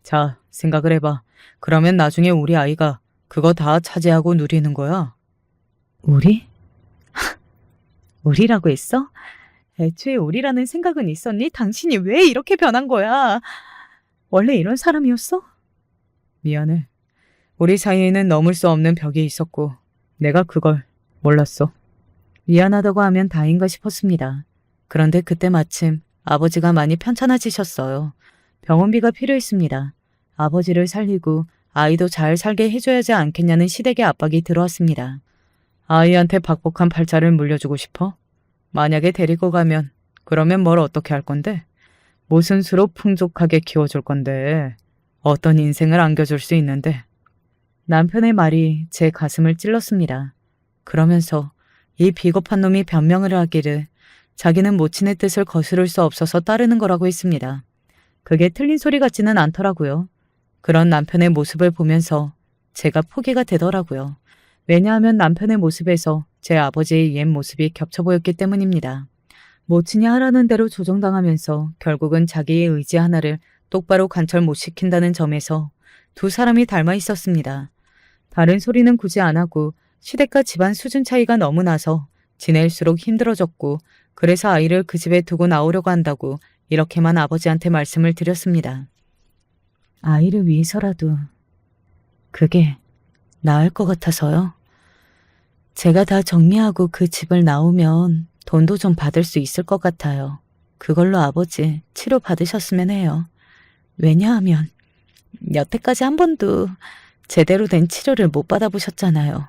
자, 생각을 해봐. 그러면 나중에 우리 아이가 그거 다 차지하고 누리는 거야. 우리? 우리라고 했어? 애초에 우리라는 생각은 있었니? 당신이 왜 이렇게 변한 거야? 원래 이런 사람이었어? 미안해. 우리 사이에는 넘을 수 없는 벽이 있었고 내가 그걸 몰랐어. 미안하다고 하면 다인가 싶었습니다. 그런데 그때 마침 아버지가 많이 편찮아지셨어요. 병원비가 필요했습니다. 아버지를 살리고 아이도 잘 살게 해줘야지 않겠냐는 시댁의 압박이 들어왔습니다. 아이한테 박복한 팔자를 물려주고 싶어? 만약에 데리고 가면 그러면 뭘 어떻게 할 건데? 무슨 수로 풍족하게 키워줄 건데? 어떤 인생을 안겨줄 수 있는데? 남편의 말이 제 가슴을 찔렀습니다. 그러면서 이 비겁한 놈이 변명을 하기를 자기는 모친의 뜻을 거스를 수 없어서 따르는 거라고 했습니다. 그게 틀린 소리 같지는 않더라고요. 그런 남편의 모습을 보면서 제가 포기가 되더라고요. 왜냐하면 남편의 모습에서 제 아버지의 옛 모습이 겹쳐 보였기 때문입니다. 모친이 하라는 대로 조정당하면서 결국은 자기의 의지 하나를 똑바로 관철 못 시킨다는 점에서 두 사람이 닮아 있었습니다. 다른 소리는 굳이 안 하고 시댁과 집안 수준 차이가 너무 나서 지낼수록 힘들어졌고 그래서 아이를 그 집에 두고 나오려고 한다고 이렇게만 아버지한테 말씀을 드렸습니다. 아이를 위해서라도 그게 나을 것 같아서요. 제가 다 정리하고 그 집을 나오면 돈도 좀 받을 수 있을 것 같아요. 그걸로 아버지 치료 받으셨으면 해요. 왜냐하면 여태까지 한 번도 제대로 된 치료를 못 받아보셨잖아요.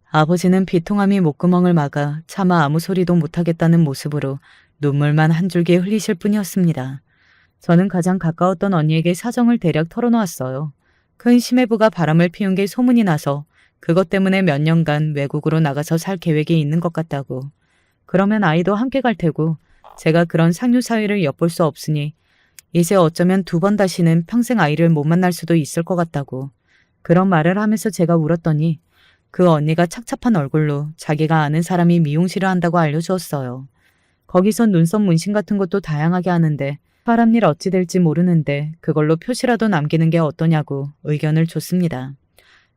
아버지는 비통함이 목구멍을 막아 차마 아무 소리도 못하겠다는 모습으로 눈물만 한 줄기 흘리실 뿐이었습니다. 저는 가장 가까웠던 언니에게 사정을 대략 털어놓았어요. 큰 심해부가 바람을 피운 게 소문이 나서 그것 때문에 몇 년간 외국으로 나가서 살 계획이 있는 것 같다고. 그러면 아이도 함께 갈 테고 제가 그런 상류 사회를 엿볼 수 없으니 이제 어쩌면 두 번 다시는 평생 아이를 못 만날 수도 있을 것 같다고. 그런 말을 하면서 제가 울었더니 그 언니가 착잡한 얼굴로 자기가 아는 사람이 미용실을 한다고 알려주었어요. 거기선 눈썹 문신 같은 것도 다양하게 하는데 사람 일 어찌 될지 모르는데 그걸로 표시라도 남기는 게 어떠냐고 의견을 줬습니다.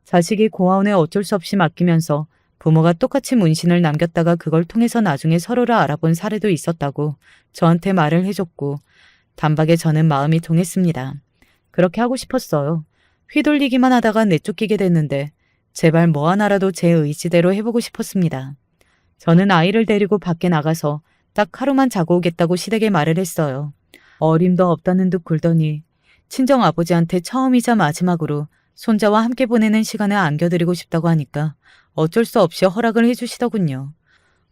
자식이 고아원에 어쩔 수 없이 맡기면서 부모가 똑같이 문신을 남겼다가 그걸 통해서 나중에 서로를 알아본 사례도 있었다고 저한테 말을 해줬고 단박에 저는 마음이 동했습니다. 그렇게 하고 싶었어요. 휘둘리기만 하다가 내쫓기게 됐는데 제발 뭐 하나라도 제 의지대로 해보고 싶었습니다. 저는 아이를 데리고 밖에 나가서 딱 하루만 자고 오겠다고 시댁에 말을 했어요. 어림도 없다는 듯 굴더니 친정 아버지한테 처음이자 마지막으로 손자와 함께 보내는 시간을 안겨드리고 싶다고 하니까 어쩔 수 없이 허락을 해주시더군요.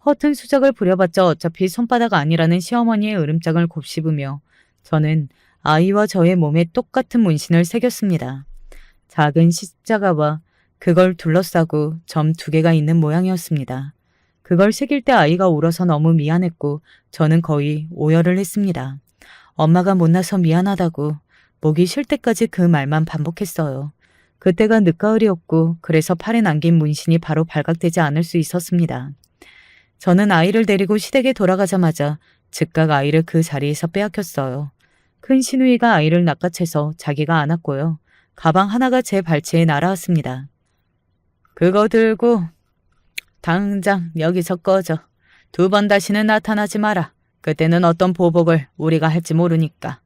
허튼 수작을 부려봤자 어차피 손바닥 아니라는 시어머니의 으름장을 곱씹으며 저는 아이와 저의 몸에 똑같은 문신을 새겼습니다. 작은 십자가와 그걸 둘러싸고 점 2개가 있는 모양이었습니다. 그걸 새길 때 아이가 울어서 너무 미안했고 저는 거의 오열을 했습니다. 엄마가 못나서 미안하다고 목이 쉴 때까지 그 말만 반복했어요. 그때가 늦가을이었고 그래서 팔에 남긴 문신이 바로 발각되지 않을 수 있었습니다. 저는 아이를 데리고 시댁에 돌아가자마자 즉각 아이를 그 자리에서 빼앗겼어요. 큰 시누이가 아이를 낚아채서 자기가 안았고요. 가방 하나가 제 발치에 날아왔습니다. 그거 들고 당장 여기서 꺼져. 2번 다시는 나타나지 마라. 그때는 어떤 보복을 우리가 할지 모르니까.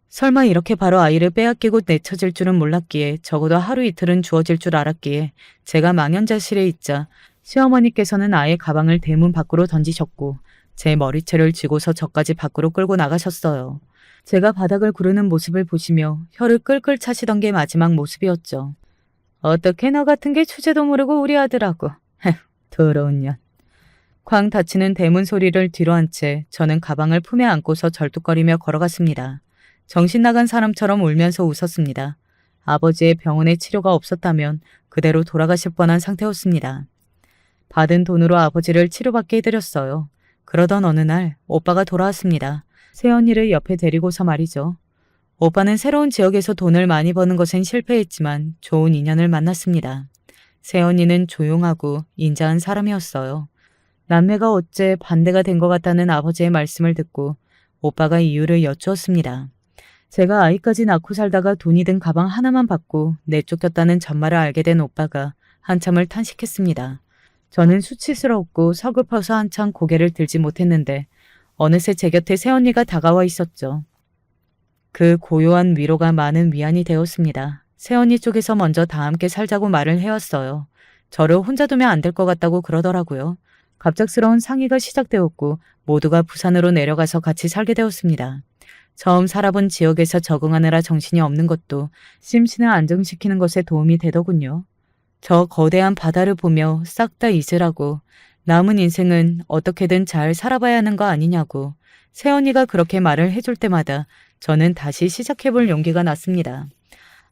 설마 이렇게 바로 아이를 빼앗기고 내쳐질 줄은 몰랐기에 적어도 하루 이틀은 주어질 줄 알았기에 제가 망연자실에 있자 시어머니께서는 아예 가방을 대문 밖으로 던지셨고 제 머리채를 쥐고서 저까지 밖으로 끌고 나가셨어요. 제가 바닥을 구르는 모습을 보시며 혀를 끌끌 차시던 게 마지막 모습이었죠. 어떻게 너 같은 게 주제도 모르고 우리 아들하고. 더러운 년. 쾅 닫히는 대문 소리를 뒤로 한 채 저는 가방을 품에 안고서 절뚝거리며 걸어갔습니다. 정신 나간 사람처럼 울면서 웃었습니다. 아버지의 병원에 치료가 없었다면 그대로 돌아가실 뻔한 상태였습니다. 받은 돈으로 아버지를 치료받게 해드렸어요. 그러던 어느 날 오빠가 돌아왔습니다. 새언니를 옆에 데리고서 말이죠. 오빠는 새로운 지역에서 돈을 많이 버는 것엔 실패했지만 좋은 인연을 만났습니다. 새언니는 조용하고 인자한 사람이었어요. 남매가 어째 반대가 된 것 같다는 아버지의 말씀을 듣고 오빠가 이유를 여쭈었습니다. 제가 아이까지 낳고 살다가 돈이 든 가방 하나만 받고 내쫓겼다는 전말을 알게 된 오빠가 한참을 탄식했습니다. 저는 수치스러웠고 서글퍼서 한참 고개를 들지 못했는데 어느새 제 곁에 새언니가 다가와 있었죠. 그 고요한 위로가 많은 위안이 되었습니다. 새언니 쪽에서 먼저 다 함께 살자고 말을 해왔어요. 저를 혼자 두면 안 될 것 같다고 그러더라고요. 갑작스러운 상의가 시작되었고 모두가 부산으로 내려가서 같이 살게 되었습니다. 처음 살아본 지역에서 적응하느라 정신이 없는 것도 심신을 안정시키는 것에 도움이 되더군요. 저 거대한 바다를 보며 싹 다 잊으라고, 남은 인생은 어떻게든 잘 살아봐야 하는 거 아니냐고 새언니가 그렇게 말을 해줄 때마다 저는 다시 시작해볼 용기가 났습니다.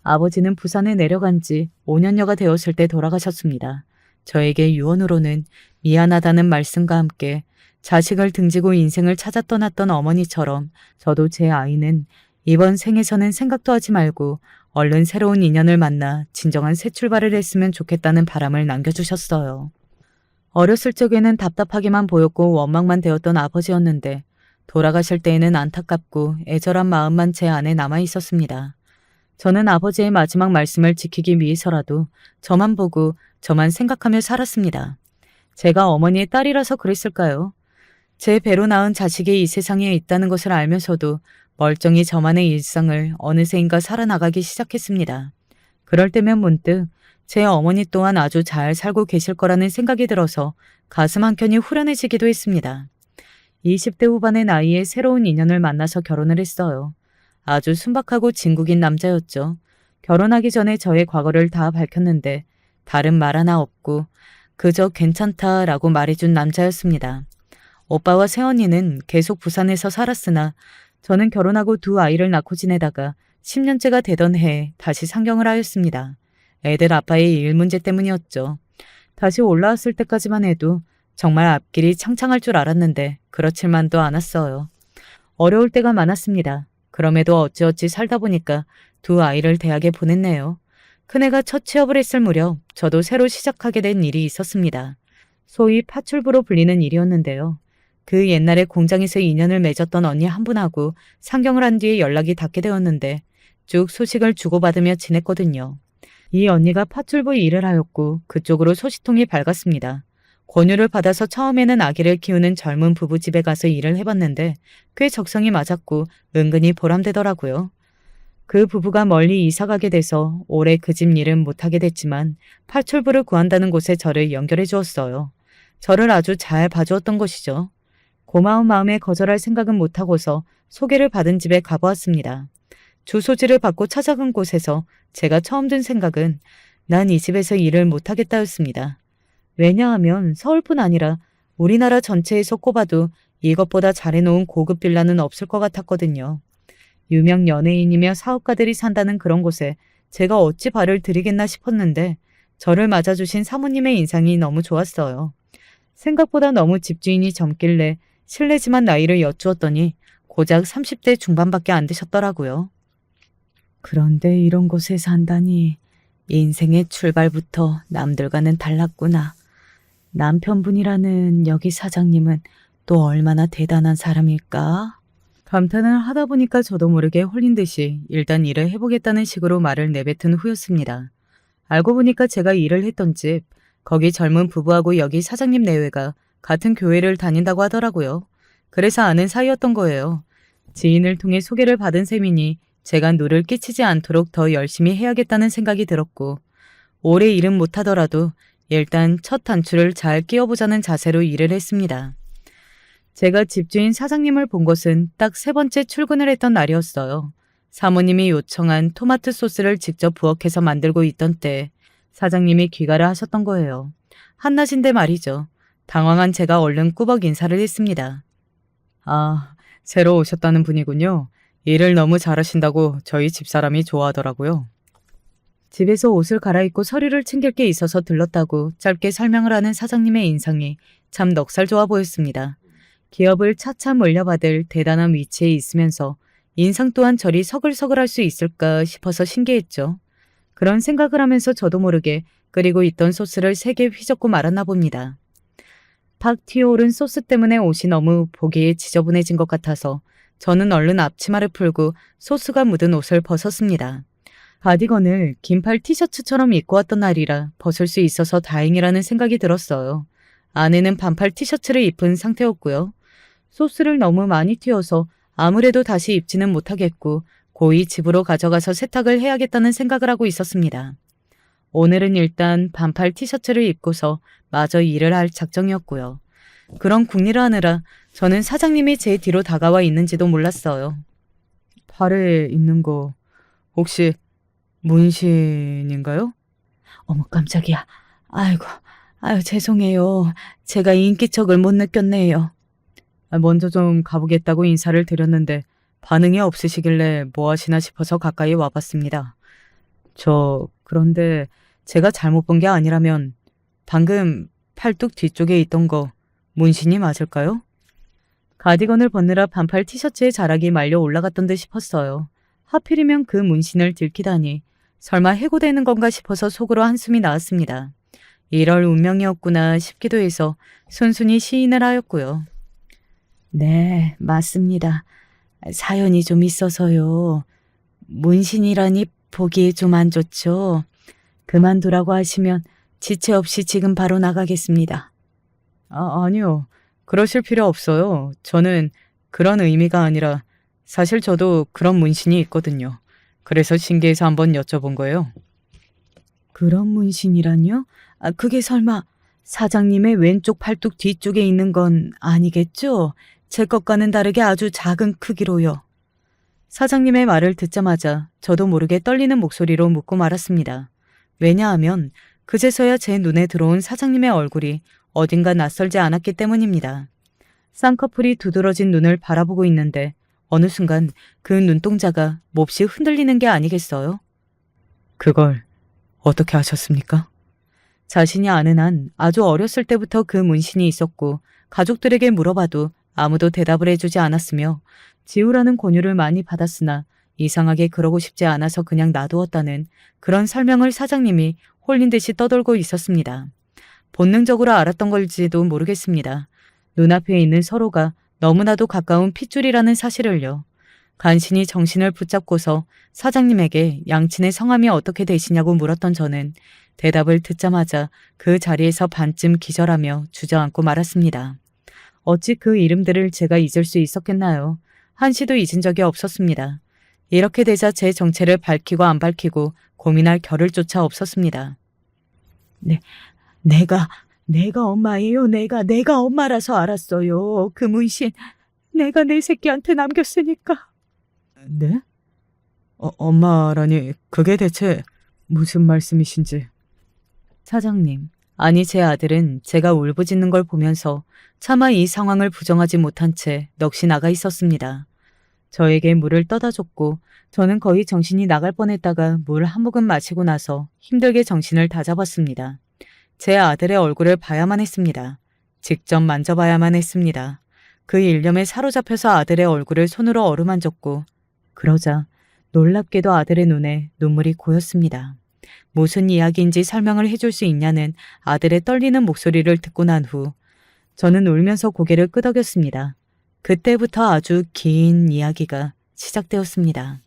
아버지는 부산에 내려간 지 5년여가 되었을 때 돌아가셨습니다. 저에게 유언으로는 미안하다는 말씀과 함께 자식을 등지고 인생을 찾아 떠났던 어머니처럼 저도 제 아이는 이번 생에서는 생각도 하지 말고 얼른 새로운 인연을 만나 진정한 새 출발을 했으면 좋겠다는 바람을 남겨주셨어요. 어렸을 적에는 답답하게만 보였고 원망만 되었던 아버지였는데 돌아가실 때에는 안타깝고 애절한 마음만 제 안에 남아 있었습니다. 저는 아버지의 마지막 말씀을 지키기 위해서라도 저만 보고 저만 생각하며 살았습니다. 제가 어머니의 딸이라서 그랬을까요? 제 배로 낳은 자식이 이 세상에 있다는 것을 알면서도 멀쩡히 저만의 일상을 어느새인가 살아나가기 시작했습니다. 그럴 때면 문득 제 어머니 또한 아주 잘 살고 계실 거라는 생각이 들어서 가슴 한켠이 후련해지기도 했습니다. 20대 후반의 나이에 새로운 인연을 만나서 결혼을 했어요. 아주 순박하고 진국인 남자였죠. 결혼하기 전에 저의 과거를 다 밝혔는데 다른 말 하나 없고 그저 괜찮다라고 말해준 남자였습니다. 오빠와 새언니는 계속 부산에서 살았으나 저는 결혼하고 두 아이를 낳고 지내다가 10년째가 되던 해에 다시 상경을 하였습니다. 애들 아빠의 일 문제 때문이었죠. 다시 올라왔을 때까지만 해도 정말 앞길이 창창할 줄 알았는데 그렇지만도 않았어요. 어려울 때가 많았습니다. 그럼에도 어찌어찌 살다 보니까 두 아이를 대학에 보냈네요. 큰애가 첫 취업을 했을 무렵 저도 새로 시작하게 된 일이 있었습니다. 소위 파출부로 불리는 일이었는데요. 그 옛날에 공장에서 인연을 맺었던 언니 한 분하고 상경을 한 뒤에 연락이 닿게 되었는데 쭉 소식을 주고받으며 지냈거든요. 이 언니가 파출부 일을 하였고 그쪽으로 소식통이 밝았습니다. 권유를 받아서 처음에는 아기를 키우는 젊은 부부 집에 가서 일을 해봤는데 꽤 적성이 맞았고 은근히 보람되더라고요. 그 부부가 멀리 이사가게 돼서 올해 그 집 일은 못하게 됐지만 파출부를 구한다는 곳에 저를 연결해 주었어요. 저를 아주 잘 봐주었던 것이죠. 고마운 마음에 거절할 생각은 못하고서 소개를 받은 집에 가보았습니다. 주소지를 받고 찾아간 곳에서 제가 처음 든 생각은 난 이 집에서 일을 못하겠다였습니다. 왜냐하면 서울뿐 아니라 우리나라 전체에서 꼽아도 이것보다 잘해놓은 고급 빌라는 없을 것 같았거든요. 유명 연예인이며 사업가들이 산다는 그런 곳에 제가 어찌 발을 들이겠나 싶었는데 저를 맞아주신 사모님의 인상이 너무 좋았어요. 생각보다 너무 집주인이 젊길래 실례지만 나이를 여쭈었더니 고작 30대 중반밖에 안 되셨더라고요. 그런데 이런 곳에 산다니 인생의 출발부터 남들과는 달랐구나. 남편분이라는 여기 사장님은 또 얼마나 대단한 사람일까? 감탄을 하다 보니까 저도 모르게 홀린 듯이 일단 일을 해보겠다는 식으로 말을 내뱉은 후였습니다. 알고 보니까 제가 일을 했던 집, 거기 젊은 부부하고 여기 사장님 내외가 같은 교회를 다닌다고 하더라고요. 그래서 아는 사이였던 거예요. 지인을 통해 소개를 받은 셈이니 제가 누를 끼치지 않도록 더 열심히 해야겠다는 생각이 들었고 오래 일은 못하더라도 일단 첫 단추를 잘 끼워보자는 자세로 일을 했습니다. 제가 집주인 사장님을 본 것은 딱 3번째 출근을 했던 날이었어요. 사모님이 요청한 토마토 소스를 직접 부엌에서 만들고 있던 때 사장님이 귀가를 하셨던 거예요. 한낮인데 말이죠. 당황한 제가 얼른 꾸벅 인사를 했습니다. 아, 새로 오셨다는 분이군요. 일을 너무 잘하신다고 저희 집사람이 좋아하더라고요. 집에서 옷을 갈아입고 서류를 챙길 게 있어서 들렀다고 짧게 설명을 하는 사장님의 인상이 참 넉살 좋아 보였습니다. 기업을 차차 물려받을 대단한 위치에 있으면서 인상 또한 저리 서글서글할 수 있을까 싶어서 신기했죠. 그런 생각을 하면서 저도 모르게 끓이고 있던 소스를 3개 휘젓고 말았나 봅니다. 팍 튀어오른 소스 때문에 옷이 너무 보기에 지저분해진 것 같아서 저는 얼른 앞치마를 풀고 소스가 묻은 옷을 벗었습니다. 가디건을 긴팔 티셔츠처럼 입고 왔던 날이라 벗을 수 있어서 다행이라는 생각이 들었어요. 안에는 반팔 티셔츠를 입은 상태였고요. 소스를 너무 많이 튀어서 아무래도 다시 입지는 못하겠고 고이 집으로 가져가서 세탁을 해야겠다는 생각을 하고 있었습니다. 오늘은 일단 반팔 티셔츠를 입고서 마저 일을 할 작정이었고요. 그런 궁리를 하느라 저는 사장님이 제 뒤로 다가와 있는지도 몰랐어요. 팔에 있는 거 혹시 문신인가요? 어머 깜짝이야. 아유 죄송해요. 제가 인기척을 못 느꼈네요. 먼저 좀 가보겠다고 인사를 드렸는데 반응이 없으시길래 뭐 하시나 싶어서 가까이 와봤습니다. 그런데 제가 잘못 본 게 아니라면 방금 팔뚝 뒤쪽에 있던 거 문신이 맞을까요? 가디건을 벗느라 반팔 티셔츠에 자락이 말려 올라갔던 듯 싶었어요. 하필이면 그 문신을 들키다니 설마 해고되는 건가 싶어서 속으로 한숨이 나왔습니다. 이럴 운명이었구나 싶기도 해서 순순히 시인을 하였고요. 네, 맞습니다. 사연이 좀 있어서요. 문신이라니 보기에 좀 안 좋죠. 그만두라고 하시면 지체 없이 지금 바로 나가겠습니다. 아니요. 그러실 필요 없어요. 저는 그런 의미가 아니라 사실 저도 그런 문신이 있거든요. 그래서 신기해서 한번 여쭤본 거예요. 그런 문신이란요? 그게 설마 사장님의 왼쪽 팔뚝 뒤쪽에 있는 건 아니겠죠? 제 것과는 다르게 아주 작은 크기로요. 사장님의 말을 듣자마자 저도 모르게 떨리는 목소리로 묻고 말았습니다. 왜냐하면 그제서야 제 눈에 들어온 사장님의 얼굴이 어딘가 낯설지 않았기 때문입니다. 쌍꺼풀이 두드러진 눈을 바라보고 있는데 어느 순간 그 눈동자가 몹시 흔들리는 게 아니겠어요? 그걸 어떻게 하셨습니까? 자신이 아는 한 아주 어렸을 때부터 그 문신이 있었고 가족들에게 물어봐도 아무도 대답을 해주지 않았으며 지우라는 권유를 많이 받았으나 이상하게 그러고 싶지 않아서 그냥 놔두었다는 그런 설명을 사장님이 홀린 듯이 떠돌고 있었습니다. 본능적으로 알았던 걸지도 모르겠습니다. 눈앞에 있는 서로가 너무나도 가까운 핏줄이라는 사실을요. 간신히 정신을 붙잡고서 사장님에게 양친의 성함이 어떻게 되시냐고 물었던 저는 대답을 듣자마자 그 자리에서 반쯤 기절하며 주저앉고 말았습니다. 어찌 그 이름들을 제가 잊을 수 있었겠나요? 한시도 잊은 적이 없었습니다. 이렇게 되자 제 정체를 밝히고 안 밝히고 고민할 겨를조차 없었습니다. 네, 내가 엄마예요. 내가 엄마라서 알았어요. 그 문신 내가 내 새끼한테 남겼으니까. 네? 엄마라니 그게 대체 무슨 말씀이신지. 사장님, 아니 제 아들은 제가 울부짖는 걸 보면서 차마 이 상황을 부정하지 못한 채 넋이 나가 있었습니다. 저에게 물을 떠다 줬고 저는 거의 정신이 나갈 뻔했다가 물 한 모금 마시고 나서 힘들게 정신을 다잡았습니다. 제 아들의 얼굴을 봐야만 했습니다. 직접 만져봐야만 했습니다. 그 일념에 사로잡혀서 아들의 얼굴을 손으로 어루만졌고 그러자 놀랍게도 아들의 눈에 눈물이 고였습니다. 무슨 이야기인지 설명을 해줄 수 있냐는 아들의 떨리는 목소리를 듣고 난 후 저는 울면서 고개를 끄덕였습니다. 그때부터 아주 긴 이야기가 시작되었습니다.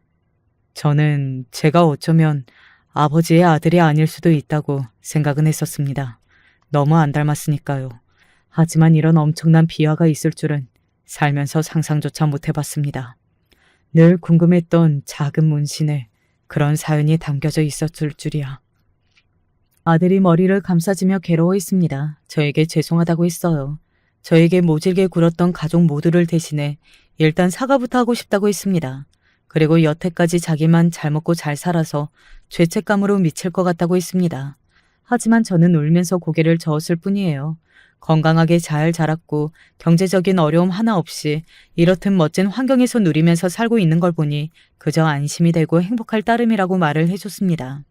저는 제가 어쩌면 아버지의 아들이 아닐 수도 있다고 생각은 했었습니다. 너무 안 닮았으니까요. 하지만 이런 엄청난 비화가 있을 줄은 살면서 상상조차 못 해봤습니다. 늘 궁금했던 작은 문신에 그런 사연이 담겨져 있었을 줄이야. 아들이 머리를 감싸지며 괴로워했습니다. 저에게 죄송하다고 했어요. 저에게 모질게 굴었던 가족 모두를 대신해 일단 사과부터 하고 싶다고 했습니다. 그리고 여태까지 자기만 잘 먹고 잘 살아서 죄책감으로 미칠 것 같다고 했습니다. 하지만 저는 울면서 고개를 저었을 뿐이에요. 건강하게 잘 자랐고 경제적인 어려움 하나 없이 이렇듯 멋진 환경에서 누리면서 살고 있는 걸 보니 그저 안심이 되고 행복할 따름이라고 말을 해줬습니다.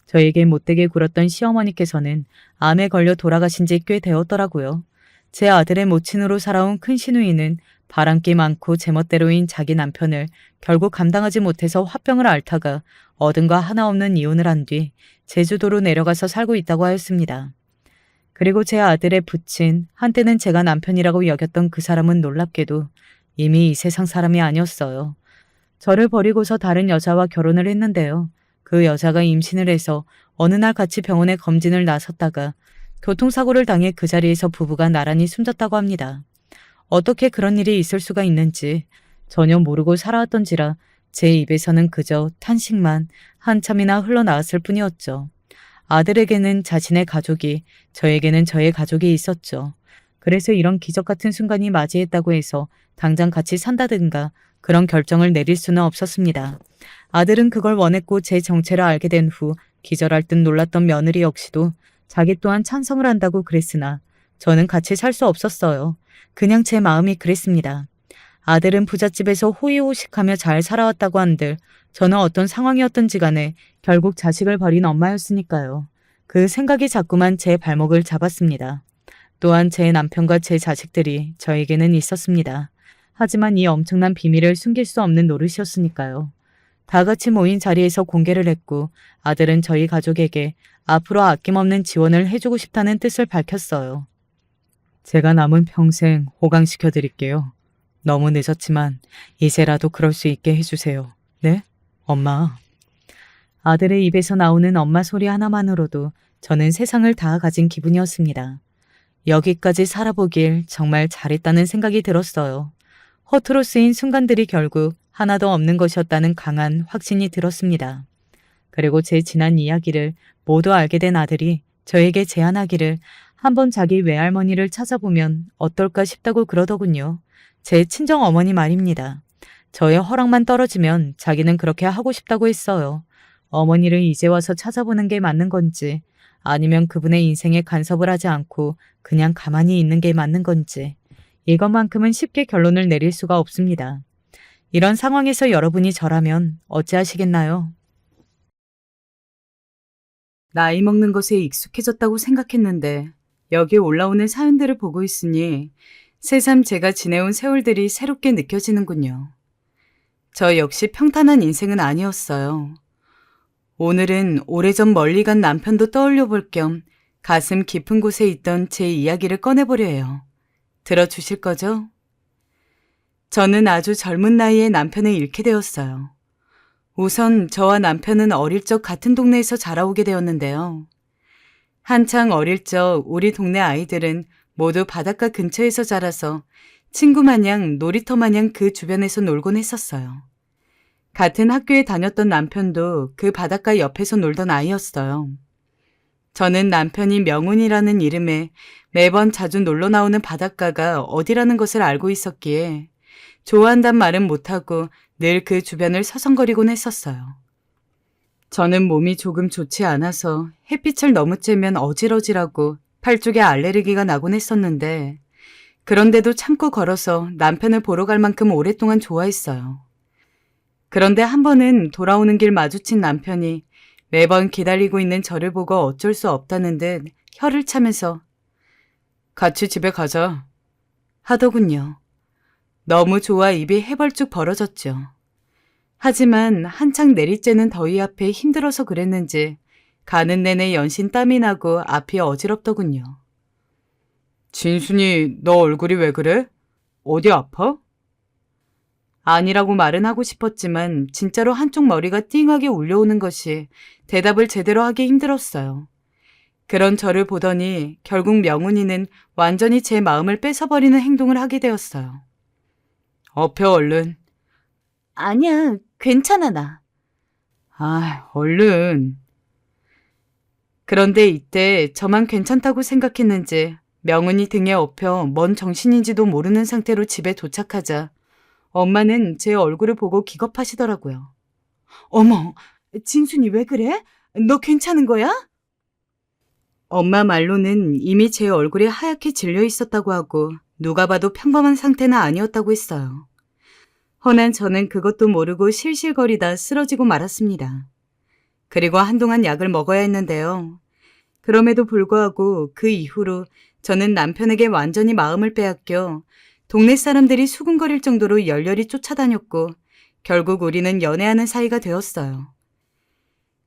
저에게 못되게 굴었던 시어머니께서는 암에 걸려 돌아가신 지 꽤 되었더라고요. 제 아들의 모친으로 살아온 큰 시누이는 바람기 많고 제멋대로인 자기 남편을 결국 감당하지 못해서 화병을 앓다가 얻은 거 하나 없는 이혼을 한 뒤 제주도로 내려가서 살고 있다고 하였습니다. 그리고 제 아들의 부친, 한때는 제가 남편이라고 여겼던 그 사람은 놀랍게도 이미 이 세상 사람이 아니었어요. 저를 버리고서 다른 여자와 결혼을 했는데요. 그 여자가 임신을 해서 어느 날 같이 병원에 검진을 나섰다가 교통사고를 당해 그 자리에서 부부가 나란히 숨졌다고 합니다. 어떻게 그런 일이 있을 수가 있는지 전혀 모르고 살아왔던지라 제 입에서는 그저 탄식만 한참이나 흘러나왔을 뿐이었죠. 아들에게는 자신의 가족이, 저에게는 저의 가족이 있었죠. 그래서 이런 기적 같은 순간이 맞이했다고 해서 당장 같이 산다든가 그런 결정을 내릴 수는 없었습니다. 아들은 그걸 원했고 제 정체를 알게 된 후 기절할 듯 놀랐던 며느리 역시도 자기 또한 찬성을 한다고 그랬으나 저는 같이 살 수 없었어요. 그냥 제 마음이 그랬습니다. 아들은 부잣집에서 호의호식하며 잘 살아왔다고 한들 저는 어떤 상황이었던지 간에 결국 자식을 버린 엄마였으니까요. 그 생각이 자꾸만 제 발목을 잡았습니다. 또한 제 남편과 제 자식들이 저에게는 있었습니다. 하지만 이 엄청난 비밀을 숨길 수 없는 노릇이었으니까요. 다 같이 모인 자리에서 공개를 했고 아들은 저희 가족에게 앞으로 아낌없는 지원을 해주고 싶다는 뜻을 밝혔어요. 제가 남은 평생 호강시켜 드릴게요. 너무 늦었지만 이제라도 그럴 수 있게 해주세요. 네? 엄마. 아들의 입에서 나오는 엄마 소리 하나만으로도 저는 세상을 다 가진 기분이었습니다. 여기까지 살아보길 정말 잘했다는 생각이 들었어요. 허투루 쓰인 순간들이 결국 하나도 없는 것이었다는 강한 확신이 들었습니다. 그리고 제 지난 이야기를 모두 알게 된 아들이 저에게 제안하기를 한번 자기 외할머니를 찾아보면 어떨까 싶다고 그러더군요. 제 친정 어머니 말입니다. 저의 허락만 떨어지면 자기는 그렇게 하고 싶다고 했어요. 어머니를 이제 와서 찾아보는 게 맞는 건지 아니면 그분의 인생에 간섭을 하지 않고 그냥 가만히 있는 게 맞는 건지 이것만큼은 쉽게 결론을 내릴 수가 없습니다. 이런 상황에서 여러분이 저라면 어찌하시겠나요? 나이 먹는 것에 익숙해졌다고 생각했는데 여기 올라오는 사연들을 보고 있으니 새삼 제가 지내온 세월들이 새롭게 느껴지는군요. 저 역시 평탄한 인생은 아니었어요. 오늘은 오래전 멀리 간 남편도 떠올려 볼 겸 가슴 깊은 곳에 있던 제 이야기를 꺼내보려 해요. 들어주실 거죠? 저는 아주 젊은 나이에 남편을 잃게 되었어요. 우선 저와 남편은 어릴 적 같은 동네에서 자라오게 되었는데요. 한창 어릴 적 우리 동네 아이들은 모두 바닷가 근처에서 자라서 친구 마냥 놀이터 마냥 그 주변에서 놀곤 했었어요. 같은 학교에 다녔던 남편도 그 바닷가 옆에서 놀던 아이였어요. 저는 남편이 명운이라는 이름에 매번 자주 놀러 나오는 바닷가가 어디라는 것을 알고 있었기에 좋아한단 말은 못하고 늘 그 주변을 서성거리곤 했었어요. 저는 몸이 조금 좋지 않아서 햇빛을 너무 쬐면 어질어질하고 팔 쪽에 알레르기가 나곤 했었는데 그런데도 참고 걸어서 남편을 보러 갈 만큼 오랫동안 좋아했어요. 그런데 한 번은 돌아오는 길 마주친 남편이 매번 기다리고 있는 저를 보고 어쩔 수 없다는 듯 혀를 차면서 같이 집에 가자 하더군요. 너무 좋아 입이 해벌쭉 벌어졌죠. 하지만 한창 내리쬐는 더위 앞에 힘들어서 그랬는지 가는 내내 연신 땀이 나고 앞이 어지럽더군요. 진순이, 너 얼굴이 왜 그래? 어디 아파? 아니라고 말은 하고 싶었지만 진짜로 한쪽 머리가 띵하게 울려오는 것이 대답을 제대로 하기 힘들었어요. 그런 저를 보더니 결국 명훈이는 완전히 제 마음을 뺏어버리는 행동을 하게 되었어요. 엎혀 얼른. 아니야, 괜찮아 나. 아, 얼른. 그런데 이때 저만 괜찮다고 생각했는지 명훈이 등에 엎여 뭔 정신인지도 모르는 상태로 집에 도착하자 엄마는 제 얼굴을 보고 기겁하시더라고요. 어머, 진순이 왜 그래? 너 괜찮은 거야? 엄마 말로는 이미 제 얼굴이 하얗게 질려 있었다고 하고 누가 봐도 평범한 상태는 아니었다고 했어요. 허난 저는 그것도 모르고 실실거리다 쓰러지고 말았습니다. 그리고 한동안 약을 먹어야 했는데요. 그럼에도 불구하고 그 이후로 저는 남편에게 완전히 마음을 빼앗겨 동네 사람들이 수군거릴 정도로 열렬히 쫓아다녔고 결국 우리는 연애하는 사이가 되었어요.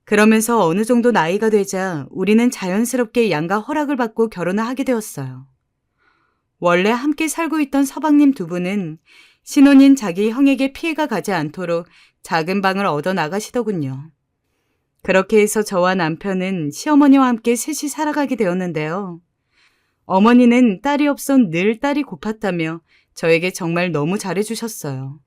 그러면서 어느 정도 나이가 되자 우리는 자연스럽게 양가 허락을 받고 결혼을 하게 되었어요. 원래 함께 살고 있던 서방님 두 분은 신혼인 자기 형에게 피해가 가지 않도록 작은 방을 얻어 나가시더군요. 그렇게 해서 저와 남편은 시어머니와 함께 셋이 살아가게 되었는데요. 어머니는 딸이 없어 늘 딸이 고팠다며 저에게 정말 너무 잘해주셨어요.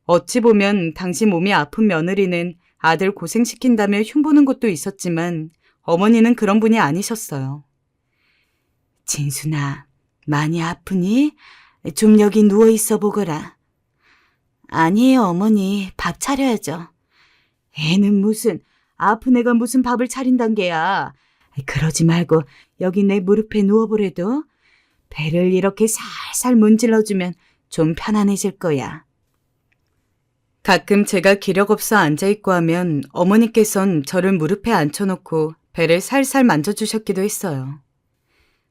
어찌 보면 당시 몸이 아픈 며느리는 아들 고생시킨다며 흉보는 것도 있었지만 어머니는 그런 분이 아니셨어요. 진순아, 많이 아프니? 좀 여기 누워있어 보거라. 아니에요, 어머니. 밥 차려야죠. 애는 무슨, 아픈 애가 무슨 밥을 차린단 게야. 그러지 말고 여기 내 무릎에 누워보래도 배를 이렇게 살살 문질러주면 좀 편안해질 거야. 가끔 제가 기력 없어 앉아있고 하면 어머니께선 저를 무릎에 앉혀놓고 배를 살살 만져주셨기도 했어요.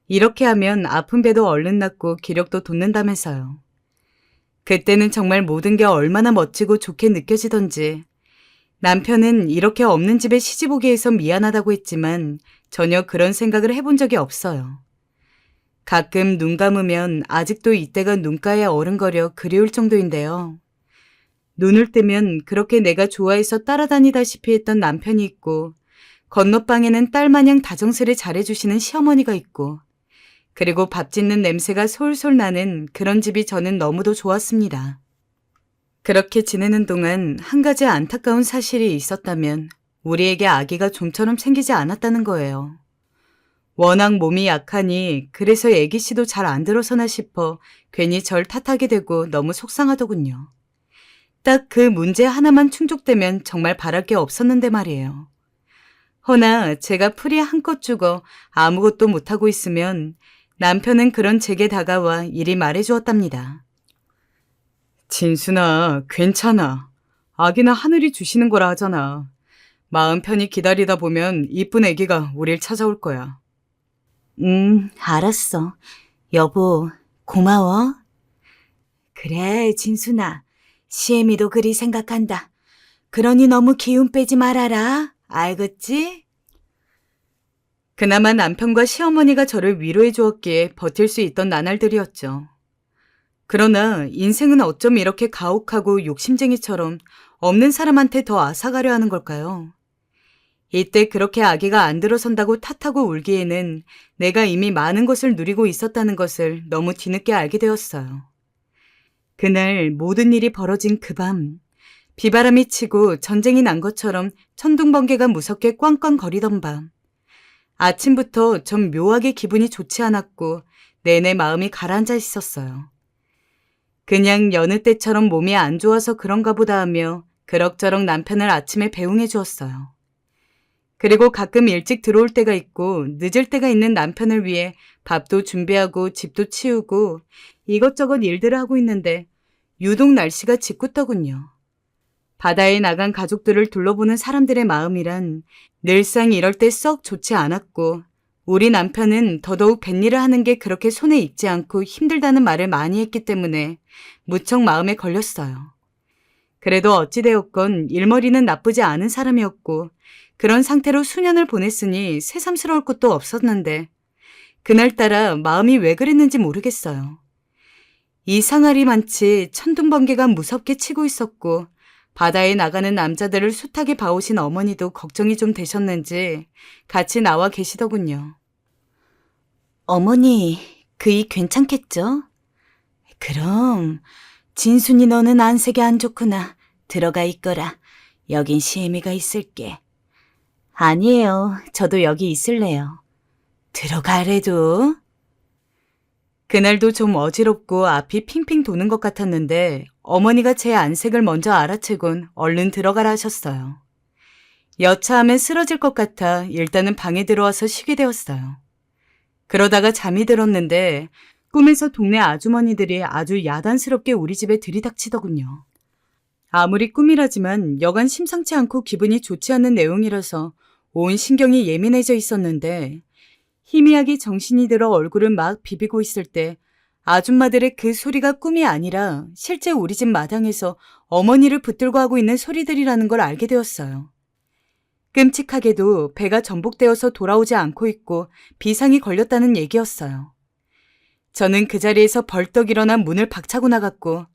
이렇게 하면 아픈 배도 얼른 낫고 기력도 돋는다면서요. 그때는 정말 모든 게 얼마나 멋지고 좋게 느껴지던지 남편은 이렇게 없는 집에 시집 오게 해서 미안하다고 했지만 전혀 그런 생각을 해본 적이 없어요. 가끔 눈 감으면 아직도 이때가 눈가에 어른거려 그리울 정도인데요. 눈을 뜨면 그렇게 내가 좋아해서 따라다니다시피 했던 남편이 있고 건너방에는 딸마냥 다정스레 잘해주시는 시어머니가 있고 그리고 밥 짓는 냄새가 솔솔 나는 그런 집이 저는 너무도 좋았습니다. 그렇게 지내는 동안 한 가지 안타까운 사실이 있었다면 우리에게 아기가 좀처럼 생기지 않았다는 거예요. 워낙 몸이 약하니 그래서 애기씨도 잘 안 들어서나 싶어 괜히 절 탓하게 되고 너무 속상하더군요. 딱 그 문제 하나만 충족되면 정말 바랄 게 없었는데 말이에요. 허나 제가 풀이 한껏 죽어 아무것도 못하고 있으면 남편은 그런 제게 다가와 이리 말해주었답니다. 진순아, 괜찮아. 아기는 하늘이 주시는 거라 하잖아. 마음 편히 기다리다 보면 이쁜 아기가 우릴 찾아올 거야. 알았어. 여보, 고마워. 그래, 진순아. 시애미도 그리 생각한다. 그러니 너무 기운 빼지 말아라. 알겠지? 그나마 남편과 시어머니가 저를 위로해 주었기에 버틸 수 있던 나날들이었죠. 그러나 인생은 어쩜 이렇게 가혹하고 욕심쟁이처럼 없는 사람한테 더 앗아가려 하는 걸까요? 이때 그렇게 아기가 안 들어선다고 탓하고 울기에는 내가 이미 많은 것을 누리고 있었다는 것을 너무 뒤늦게 알게 되었어요. 그날 모든 일이 벌어진 그 밤, 비바람이 치고 전쟁이 난 것처럼 천둥번개가 무섭게 꽝꽝거리던 밤, 아침부터 전 묘하게 기분이 좋지 않았고 내내 마음이 가라앉아 있었어요. 그냥 여느 때처럼 몸이 안 좋아서 그런가 보다 하며 그럭저럭 남편을 아침에 배웅해 주었어요. 그리고 가끔 일찍 들어올 때가 있고 늦을 때가 있는 남편을 위해 밥도 준비하고 집도 치우고 이것저것 일들을 하고 있는데 유독 날씨가 짓궂더군요. 바다에 나간 가족들을 둘러보는 사람들의 마음이란 늘상 이럴 때 썩 좋지 않았고 우리 남편은 더더욱 뱃일을 하는 게 그렇게 손에 익지 않고 힘들다는 말을 많이 했기 때문에 무척 마음에 걸렸어요. 그래도 어찌되었건 일머리는 나쁘지 않은 사람이었고 그런 상태로 수년을 보냈으니 새삼스러울 것도 없었는데 그날따라 마음이 왜 그랬는지 모르겠어요. 이상하리 많지 천둥번개가 무섭게 치고 있었고 바다에 나가는 남자들을 숱하게 봐오신 어머니도 걱정이 좀 되셨는지 같이 나와 계시더군요. 어머니, 그이 괜찮겠죠? 그럼 진순이 너는 안색이 안 좋구나. 들어가 있거라. 여긴 시애미가 있을게. 아니에요. 저도 여기 있을래요. 들어가래도. 그날도 좀 어지럽고 앞이 핑핑 도는 것 같았는데 어머니가 제 안색을 먼저 알아채곤 얼른 들어가라 하셨어요. 여차하면 쓰러질 것 같아 일단은 방에 들어와서 쉬게 되었어요. 그러다가 잠이 들었는데 꿈에서 동네 아주머니들이 아주 야단스럽게 우리 집에 들이닥치더군요. 아무리 꿈이라지만 여간 심상치 않고 기분이 좋지 않는 내용이라서 온 신경이 예민해져 있었는데 희미하게 정신이 들어 얼굴을 막 비비고 있을 때 아줌마들의 그 소리가 꿈이 아니라 실제 우리 집 마당에서 어머니를 붙들고 하고 있는 소리들이라는 걸 알게 되었어요. 끔찍하게도 배가 전복되어서 돌아오지 않고 있고 비상이 걸렸다는 얘기였어요. 저는 그 자리에서 벌떡 일어나 문을 박차고 나갔고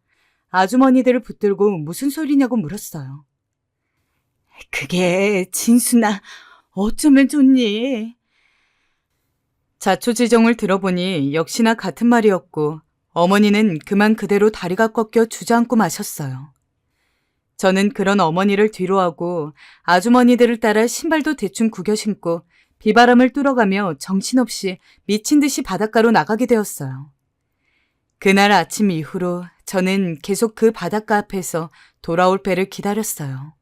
아주머니들을 붙들고 무슨 소리냐고 물었어요. 그게 진수나 어쩌면 좋니? 자초지종을 들어보니 역시나 같은 말이었고 어머니는 그만 그대로 다리가 꺾여 주저앉고 마셨어요. 저는 그런 어머니를 뒤로하고 아주머니들을 따라 신발도 대충 구겨 신고 비바람을 뚫어가며 정신없이 미친 듯이 바닷가로 나가게 되었어요. 그날 아침 이후로 저는 계속 그 바닷가 앞에서 돌아올 배를 기다렸어요.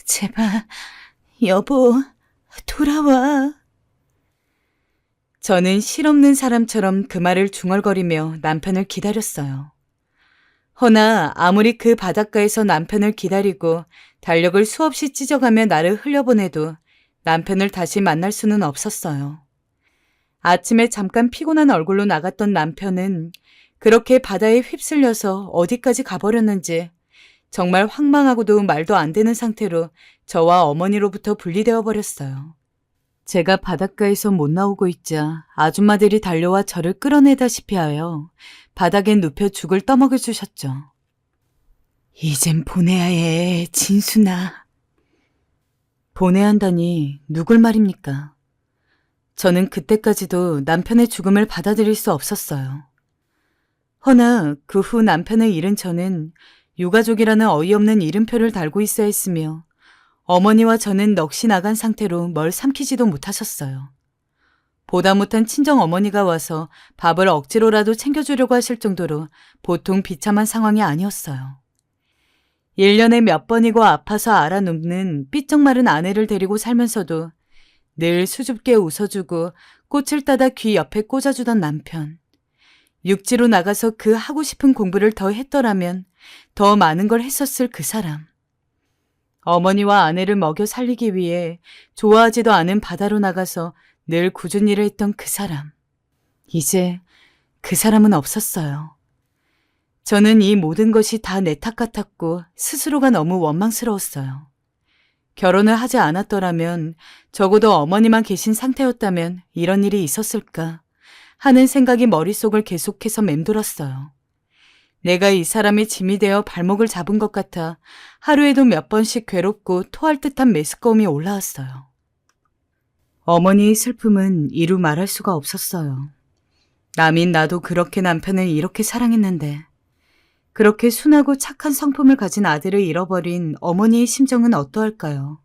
제발, 여보, 돌아와. 저는 실없는 사람처럼 그 말을 중얼거리며 남편을 기다렸어요. 허나 아무리 그 바닷가에서 남편을 기다리고 달력을 수없이 찢어가며 나를 흘려보내도 남편을 다시 만날 수는 없었어요. 아침에 잠깐 피곤한 얼굴로 나갔던 남편은 그렇게 바다에 휩쓸려서 어디까지 가버렸는지 정말 황망하고도 말도 안 되는 상태로 저와 어머니로부터 분리되어 버렸어요. 제가 바닷가에서 못 나오고 있자 아줌마들이 달려와 저를 끌어내다시피 하여 바닥에 눕혀 죽을 떠먹여 주셨죠. 이젠 보내야 해, 진수나. 보내야 한다니 누굴 말입니까? 저는 그때까지도 남편의 죽음을 받아들일 수 없었어요. 허나 그 후 남편을 잃은 저는 유가족이라는 어이없는 이름표를 달고 있어야 했으며 어머니와 저는 넋이 나간 상태로 뭘 삼키지도 못하셨어요. 보다 못한 친정 어머니가 와서 밥을 억지로라도 챙겨주려고 하실 정도로 보통 비참한 상황이 아니었어요. 1년에 몇 번이고 아파서 알아눕는 삐쩍 마른 아내를 데리고 살면서도 늘 수줍게 웃어주고 꽃을 따다 귀 옆에 꽂아주던 남편. 육지로 나가서 그 하고 싶은 공부를 더 했더라면 더 많은 걸 했었을 그 사람. 어머니와 아내를 먹여 살리기 위해 좋아하지도 않은 바다로 나가서 늘 꾸준히 일을 했던 그 사람. 이제 그 사람은 없었어요. 저는 이 모든 것이 다 내 탓 같았고 스스로가 너무 원망스러웠어요. 결혼을 하지 않았더라면 적어도 어머니만 계신 상태였다면 이런 일이 있었을까 하는 생각이 머릿속을 계속해서 맴돌았어요. 내가 이 사람의 짐이 되어 발목을 잡은 것 같아 하루에도 몇 번씩 괴롭고 토할 듯한 메스꺼움이 올라왔어요. 어머니의 슬픔은 이루 말할 수가 없었어요. 남인 나도 그렇게 남편을 이렇게 사랑했는데 그렇게 순하고 착한 성품을 가진 아들을 잃어버린 어머니의 심정은 어떠할까요?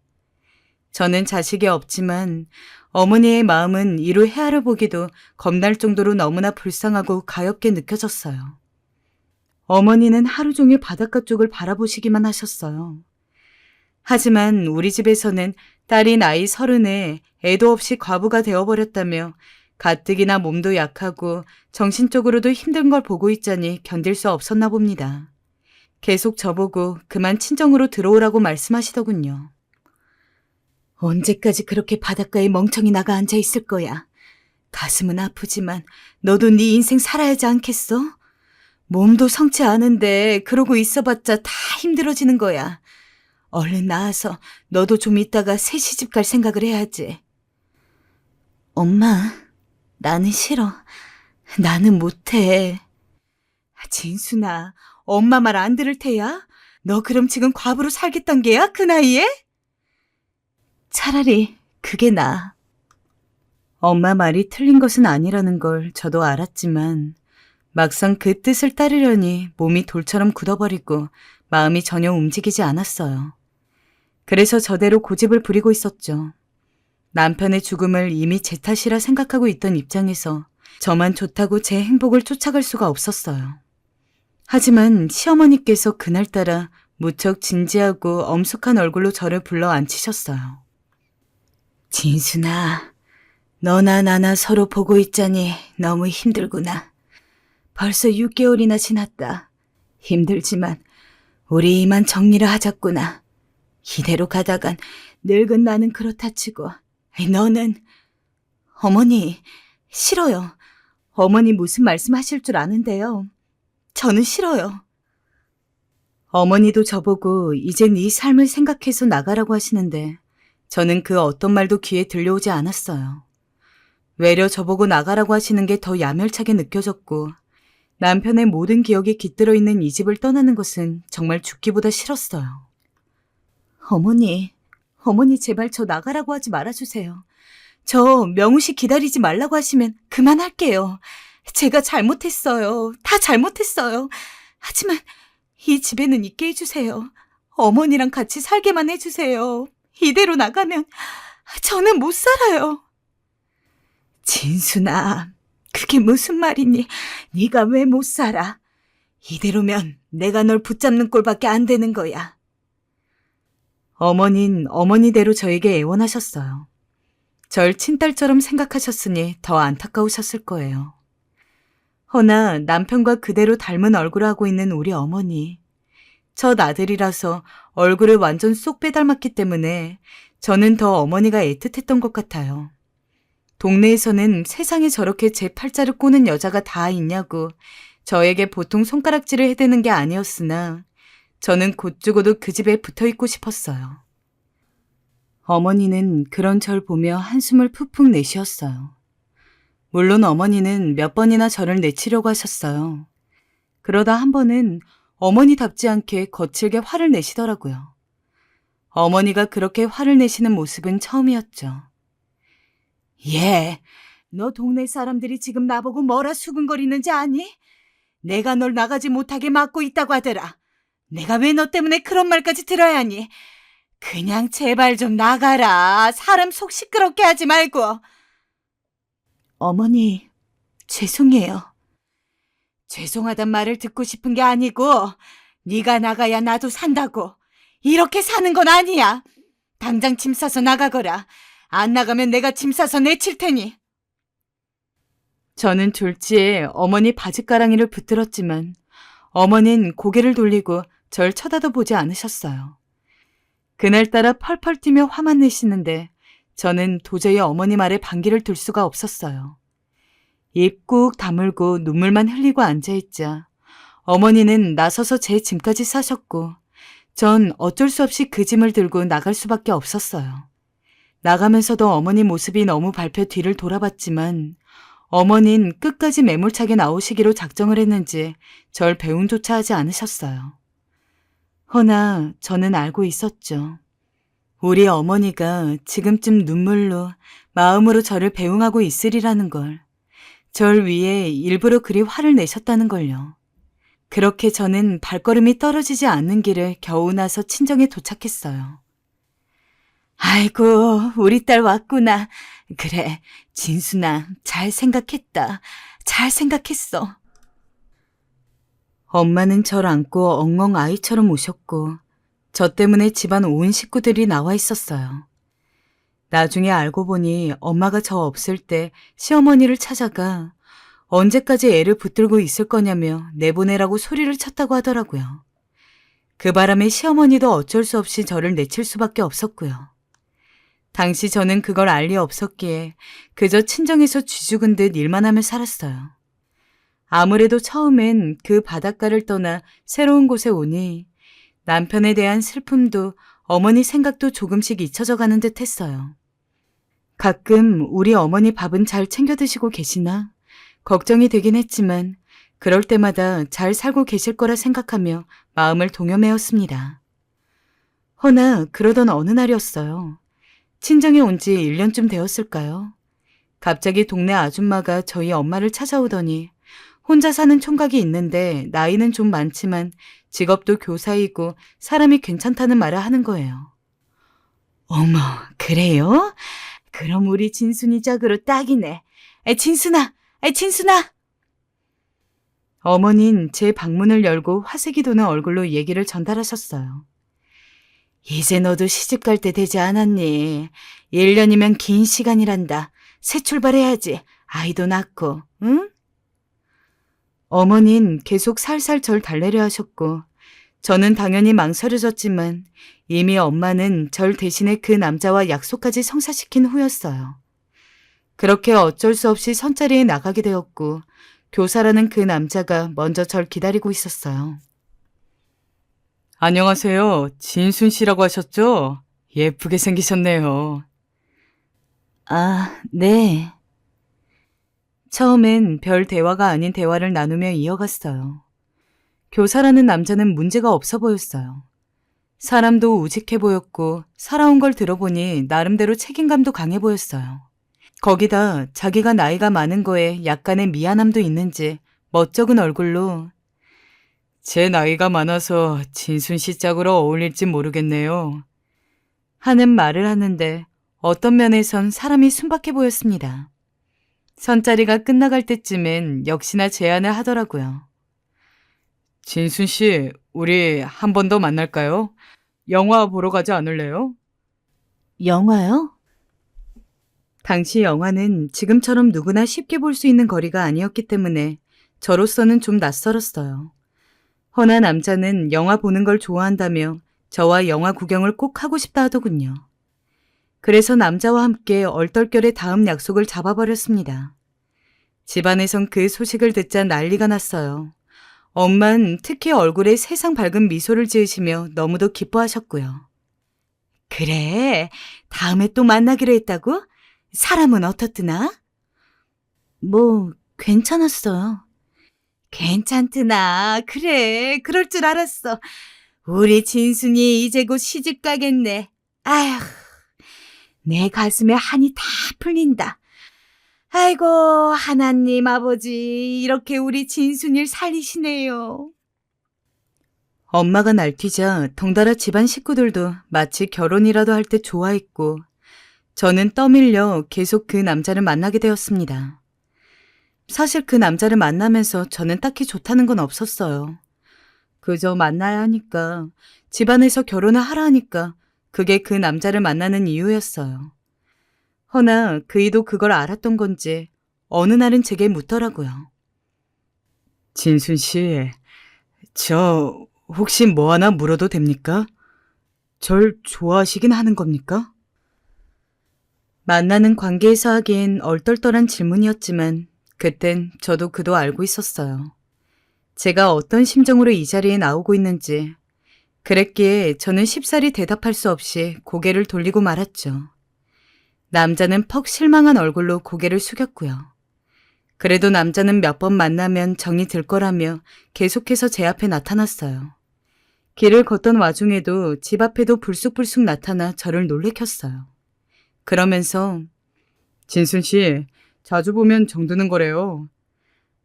저는 자식이 없지만 어머니의 마음은 이루 헤아려 보기도 겁날 정도로 너무나 불쌍하고 가엾게 느껴졌어요. 어머니는 하루 종일 바닷가 쪽을 바라보시기만 하셨어요. 하지만 우리 집에서는 딸이 나이 30에 애도 없이 과부가 되어버렸다며 가뜩이나 몸도 약하고 정신적으로도 힘든 걸 보고 있자니 견딜 수 없었나 봅니다. 계속 저보고 그만 친정으로 들어오라고 말씀하시더군요. 언제까지 그렇게 바닷가에 멍청이 나가 앉아 있을 거야. 가슴은 아프지만 너도 네 인생 살아야지 않겠어? 몸도 성치 않은데 그러고 있어봤자 다 힘들어지는 거야. 얼른 나와서 너도 좀 있다가 새 시집 갈 생각을 해야지. 엄마, 나는 싫어. 나는 못해. 진순아, 엄마 말 안 들을 테야? 너 그럼 지금 과부로 살겠단 게야? 그 나이에? 차라리 그게 나아. 엄마 말이 틀린 것은 아니라는 걸 저도 알았지만 막상 그 뜻을 따르려니 몸이 돌처럼 굳어버리고 마음이 전혀 움직이지 않았어요. 그래서 저대로 고집을 부리고 있었죠. 남편의 죽음을 이미 제 탓이라 생각하고 있던 입장에서 저만 좋다고 제 행복을 쫓아갈 수가 없었어요. 하지만 시어머니께서 그날따라 무척 진지하고 엄숙한 얼굴로 저를 불러 앉히셨어요. 진순아, 너나 나나 서로 보고 있자니 너무 힘들구나. 벌써 6개월이나 지났다. 힘들지만 우리 이만 정리를 하자꾸나. 이대로 가다간 늙은 나는 그렇다 치고 너는... 어머니, 싫어요. 어머니 무슨 말씀하실 줄 아는데요. 저는 싫어요. 어머니도 저보고 이제 네 삶을 생각해서 나가라고 하시는데 저는 그 어떤 말도 귀에 들려오지 않았어요. 외려 저보고 나가라고 하시는 게 더 야멸차게 느껴졌고 남편의 모든 기억이 깃들어 있는 이 집을 떠나는 것은 정말 죽기보다 싫었어요. 어머니 제발 저 나가라고 하지 말아주세요. 저 명우 씨 기다리지 말라고 하시면 그만할게요. 제가 잘못했어요. 다 잘못했어요. 하지만 이 집에는 있게 해주세요. 어머니랑 같이 살게만 해주세요. 이대로 나가면 저는 못 살아요. 진순아, 그게 무슨 말이니? 네가 왜 못 살아? 이대로면 내가 널 붙잡는 꼴밖에 안 되는 거야. 어머닌 어머니대로 저에게 애원하셨어요. 절 친딸처럼 생각하셨으니 더 안타까우셨을 거예요. 허나 남편과 그대로 닮은 얼굴을 하고 있는 우리 어머니. 첫 아들이라서 얼굴을 완전 쏙 빼닮았기 때문에 저는 더 어머니가 애틋했던 것 같아요. 동네에서는 세상에 저렇게 제 팔자를 꼬는 여자가 다 있냐고 저에게 보통 손가락질을 해대는 게 아니었으나 저는 곧 죽어도 그 집에 붙어 있고 싶었어요. 어머니는 그런 절 보며 한숨을 푹푹 내쉬었어요. 물론 어머니는 몇 번이나 저를 내치려고 하셨어요. 그러다 한 번은 어머니답지 않게 거칠게 화를 내시더라고요. 어머니가 그렇게 화를 내시는 모습은 처음이었죠. 너 동네 사람들이 지금 나보고 뭐라 수근거리는지 아니? 내가 널 나가지 못하게 막고 있다고 하더라. 내가 왜 너 때문에 그런 말까지 들어야 하니? 그냥 제발 좀 나가라. 사람 속 시끄럽게 하지 말고. 어머니, 죄송해요. 죄송하단 말을 듣고 싶은 게 아니고 네가 나가야 나도 산다고. 이렇게 사는 건 아니야. 당장 짐 싸서 나가거라. 안 나가면 내가 짐 싸서 내칠 테니. 저는 졸지에 어머니 바짓가랑이를 붙들었지만 어머니는 고개를 돌리고 절 쳐다도 보지 않으셨어요. 그날따라 펄펄 뛰며 화만 내시는데 저는 도저히 어머니 말에 반기를 둘 수가 없었어요. 입 꾹 다물고 눈물만 흘리고 앉아있자 어머니는 나서서 제 짐까지 싸셨고 전 어쩔 수 없이 그 짐을 들고 나갈 수밖에 없었어요. 나가면서도 어머니 모습이 너무 밟혀 뒤를 돌아봤지만 어머니는 끝까지 매몰차게 나오시기로 작정을 했는지 절 배웅조차 하지 않으셨어요. 허나 저는 알고 있었죠. 우리 어머니가 지금쯤 눈물로 마음으로 저를 배웅하고 있으리라는 걸. 절 위해 일부러 그리 화를 내셨다는 걸요. 그렇게 저는 발걸음이 떨어지지 않는 길을 겨우 나서 친정에 도착했어요. 아이고, 우리 딸 왔구나. 그래, 진순아, 잘 생각했다. 잘 생각했어. 엄마는 절 안고 엉엉 아이처럼 우셨고 저 때문에 집안 온 식구들이 나와 있었어요. 나중에 알고 보니 엄마가 저 없을 때 시어머니를 찾아가 언제까지 애를 붙들고 있을 거냐며 내보내라고 소리를 쳤다고 하더라고요. 그 바람에 시어머니도 어쩔 수 없이 저를 내칠 수밖에 없었고요. 당시 저는 그걸 알 리 없었기에 그저 친정에서 쥐죽은 듯 일만 하며 살았어요. 아무래도 처음엔 그 바닷가를 떠나 새로운 곳에 오니 남편에 대한 슬픔도 어머니 생각도 조금씩 잊혀져 가는 듯 했어요. 가끔 우리 어머니 밥은 잘 챙겨 드시고 계시나 걱정이 되긴 했지만 그럴 때마다 잘 살고 계실 거라 생각하며 마음을 동요매었습니다. 허나 그러던 어느 날이었어요. 친정에 온 지 1년쯤 되었을까요? 갑자기 동네 아줌마가 저희 엄마를 찾아오더니 혼자 사는 총각이 있는데 나이는 좀 많지만 직업도 교사이고 사람이 괜찮다는 말을 하는 거예요. 어머, 그래요? 그럼 우리 진순이 짝으로 딱이네. 진순아! 진순아! 어머니는 제 방문을 열고 화색이 도는 얼굴로 얘기를 전달하셨어요. 이제 너도 시집갈 때 되지 않았니? 1년이면 긴 시간이란다. 새 출발해야지. 아이도 낳고, 응? 어머니는 계속 살살 절 달래려 하셨고 저는 당연히 망설여졌지만 이미 엄마는 절 대신에 그 남자와 약속까지 성사시킨 후였어요. 그렇게 어쩔 수 없이 선자리에 나가게 되었고 교사라는 그 남자가 먼저 절 기다리고 있었어요. 안녕하세요. 진순 씨라고 하셨죠? 예쁘게 생기셨네요. 아, 네. 처음엔 별 대화가 아닌 대화를 나누며 이어갔어요. 교사라는 남자는 문제가 없어 보였어요. 사람도 우직해 보였고 살아온 걸 들어보니 나름대로 책임감도 강해 보였어요. 거기다 자기가 나이가 많은 거에 약간의 미안함도 있는지 멋쩍은 얼굴로 제 나이가 많아서 진순 씨 짝으로 어울릴지 모르겠네요. 하는 말을 하는데 어떤 면에선 사람이 순박해 보였습니다. 선자리가 끝나갈 때쯤엔 역시나 제안을 하더라고요. 진순 씨, 우리 한 번 더 만날까요? 영화 보러 가지 않을래요? 영화요? 당시 영화는 지금처럼 누구나 쉽게 볼 수 있는 거리가 아니었기 때문에 저로서는 좀 낯설었어요. 허나 남자는 영화 보는 걸 좋아한다며 저와 영화 구경을 꼭 하고 싶다 하더군요. 그래서 남자와 함께 얼떨결에 다음 약속을 잡아버렸습니다. 집안에선 그 소식을 듣자 난리가 났어요. 엄만 특히 얼굴에 세상 밝은 미소를 지으시며 너무도 기뻐하셨고요. 그래, 다음에 또 만나기로 했다고? 사람은 어떻드나? 괜찮았어요. 괜찮드나? 그래, 그럴 줄 알았어. 우리 진순이 이제 곧 시집 가겠네. 아휴, 내 가슴에 한이 다 풀린다. 아이고, 하나님 아버지, 이렇게 우리 진순이를 살리시네요. 엄마가 날뛰자 덩달아 집안 식구들도 마치 결혼이라도 할 때 좋아했고 저는 떠밀려 계속 그 남자를 만나게 되었습니다. 사실 그 남자를 만나면서 저는 딱히 좋다는 건 없었어요. 그저 만나야 하니까, 집안에서 결혼을 하라 하니까 그게 그 남자를 만나는 이유였어요. 허나 그이도 그걸 알았던 건지 어느 날은 제게 묻더라고요. 진순 씨, 저 혹시 뭐 하나 물어도 됩니까? 절 좋아하시긴 하는 겁니까? 만나는 관계에서 하기엔 얼떨떨한 질문이었지만 그땐 저도 그도 알고 있었어요. 제가 어떤 심정으로 이 자리에 나오고 있는지. 그랬기에 저는 쉽사리 대답할 수 없이 고개를 돌리고 말았죠. 남자는 퍽 실망한 얼굴로 고개를 숙였고요. 그래도 남자는 몇 번 만나면 정이 들 거라며 계속해서 제 앞에 나타났어요. 길을 걷던 와중에도 집 앞에도 불쑥불쑥 나타나 저를 놀래켰어요. 그러면서 진순 씨, 자주 보면 정드는 거래요.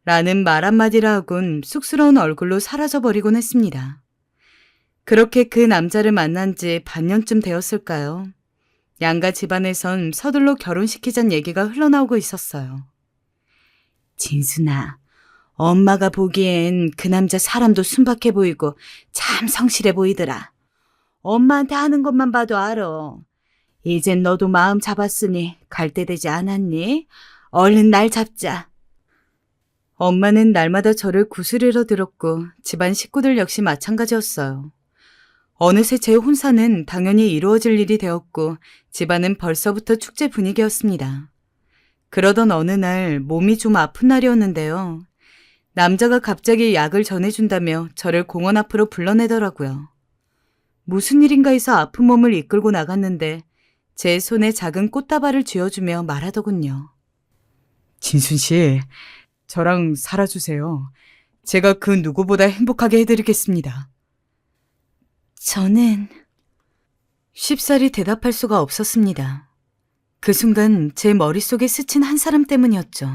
라는 말 한마디를 하곤 쑥스러운 얼굴로 사라져버리곤 했습니다. 그렇게 그 남자를 만난 지 반년쯤 되었을까요? 양가 집안에선 서둘러 결혼시키자는 얘기가 흘러나오고 있었어요. 진순아, 엄마가 보기엔 그 남자 사람도 순박해 보이고 참 성실해 보이더라. 엄마한테 하는 것만 봐도 알아. 이젠 너도 마음 잡았으니 갈 때 되지 않았니? 얼른 날 잡자. 엄마는 날마다 저를 구스리러 들었고 집안 식구들 역시 마찬가지였어요. 어느새 제 혼사는 당연히 이루어질 일이 되었고 집안은 벌써부터 축제 분위기였습니다. 그러던 어느 날 몸이 좀 아픈 날이었는데요. 남자가 갑자기 약을 전해준다며 저를 공원 앞으로 불러내더라고요. 무슨 일인가 해서 아픈 몸을 이끌고 나갔는데 제 손에 작은 꽃다발을 쥐어주며 말하더군요. 진순 씨, 저랑 살아주세요. 제가 그 누구보다 행복하게 해드리겠습니다. 저는 쉽사리 대답할 수가 없었습니다. 그 순간 제 머릿속에 스친 한 사람 때문이었죠.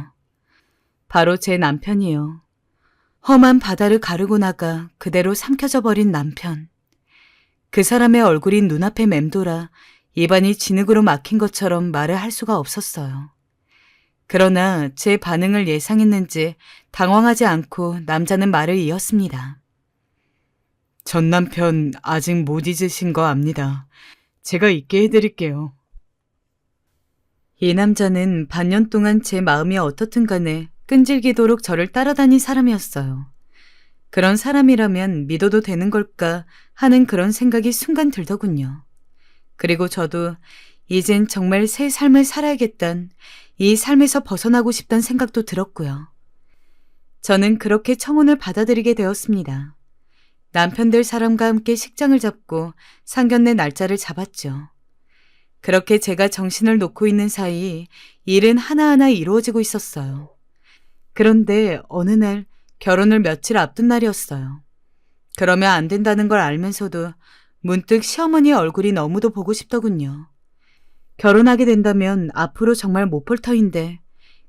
바로 제 남편이요. 험한 바다를 가르고 나가 그대로 삼켜져 버린 남편. 그 사람의 얼굴이 눈앞에 맴돌아 입안이 진흙으로 막힌 것처럼 말을 할 수가 없었어요. 그러나 제 반응을 예상했는지 당황하지 않고 남자는 말을 이었습니다. 전 남편 아직 못 잊으신 거 압니다. 제가 잊게 해드릴게요. 이 남자는 반년 동안 제 마음이 어떻든 간에 끈질기도록 저를 따라다닌 사람이었어요. 그런 사람이라면 믿어도 되는 걸까 하는 그런 생각이 순간 들더군요. 그리고 저도 이젠 정말 새 삶을 살아야겠단, 이 삶에서 벗어나고 싶단 생각도 들었고요. 저는 그렇게 청혼을 받아들이게 되었습니다. 남편 될 사람과 함께 식장을 잡고 상견례 날짜를 잡았죠. 그렇게 제가 정신을 놓고 있는 사이 일은 하나하나 이루어지고 있었어요. 그런데 어느 날 결혼을 며칠 앞둔 날이었어요. 그러면 안 된다는 걸 알면서도 문득 시어머니의 얼굴이 너무도 보고 싶더군요. 결혼하게 된다면 앞으로 정말 못 볼 터인데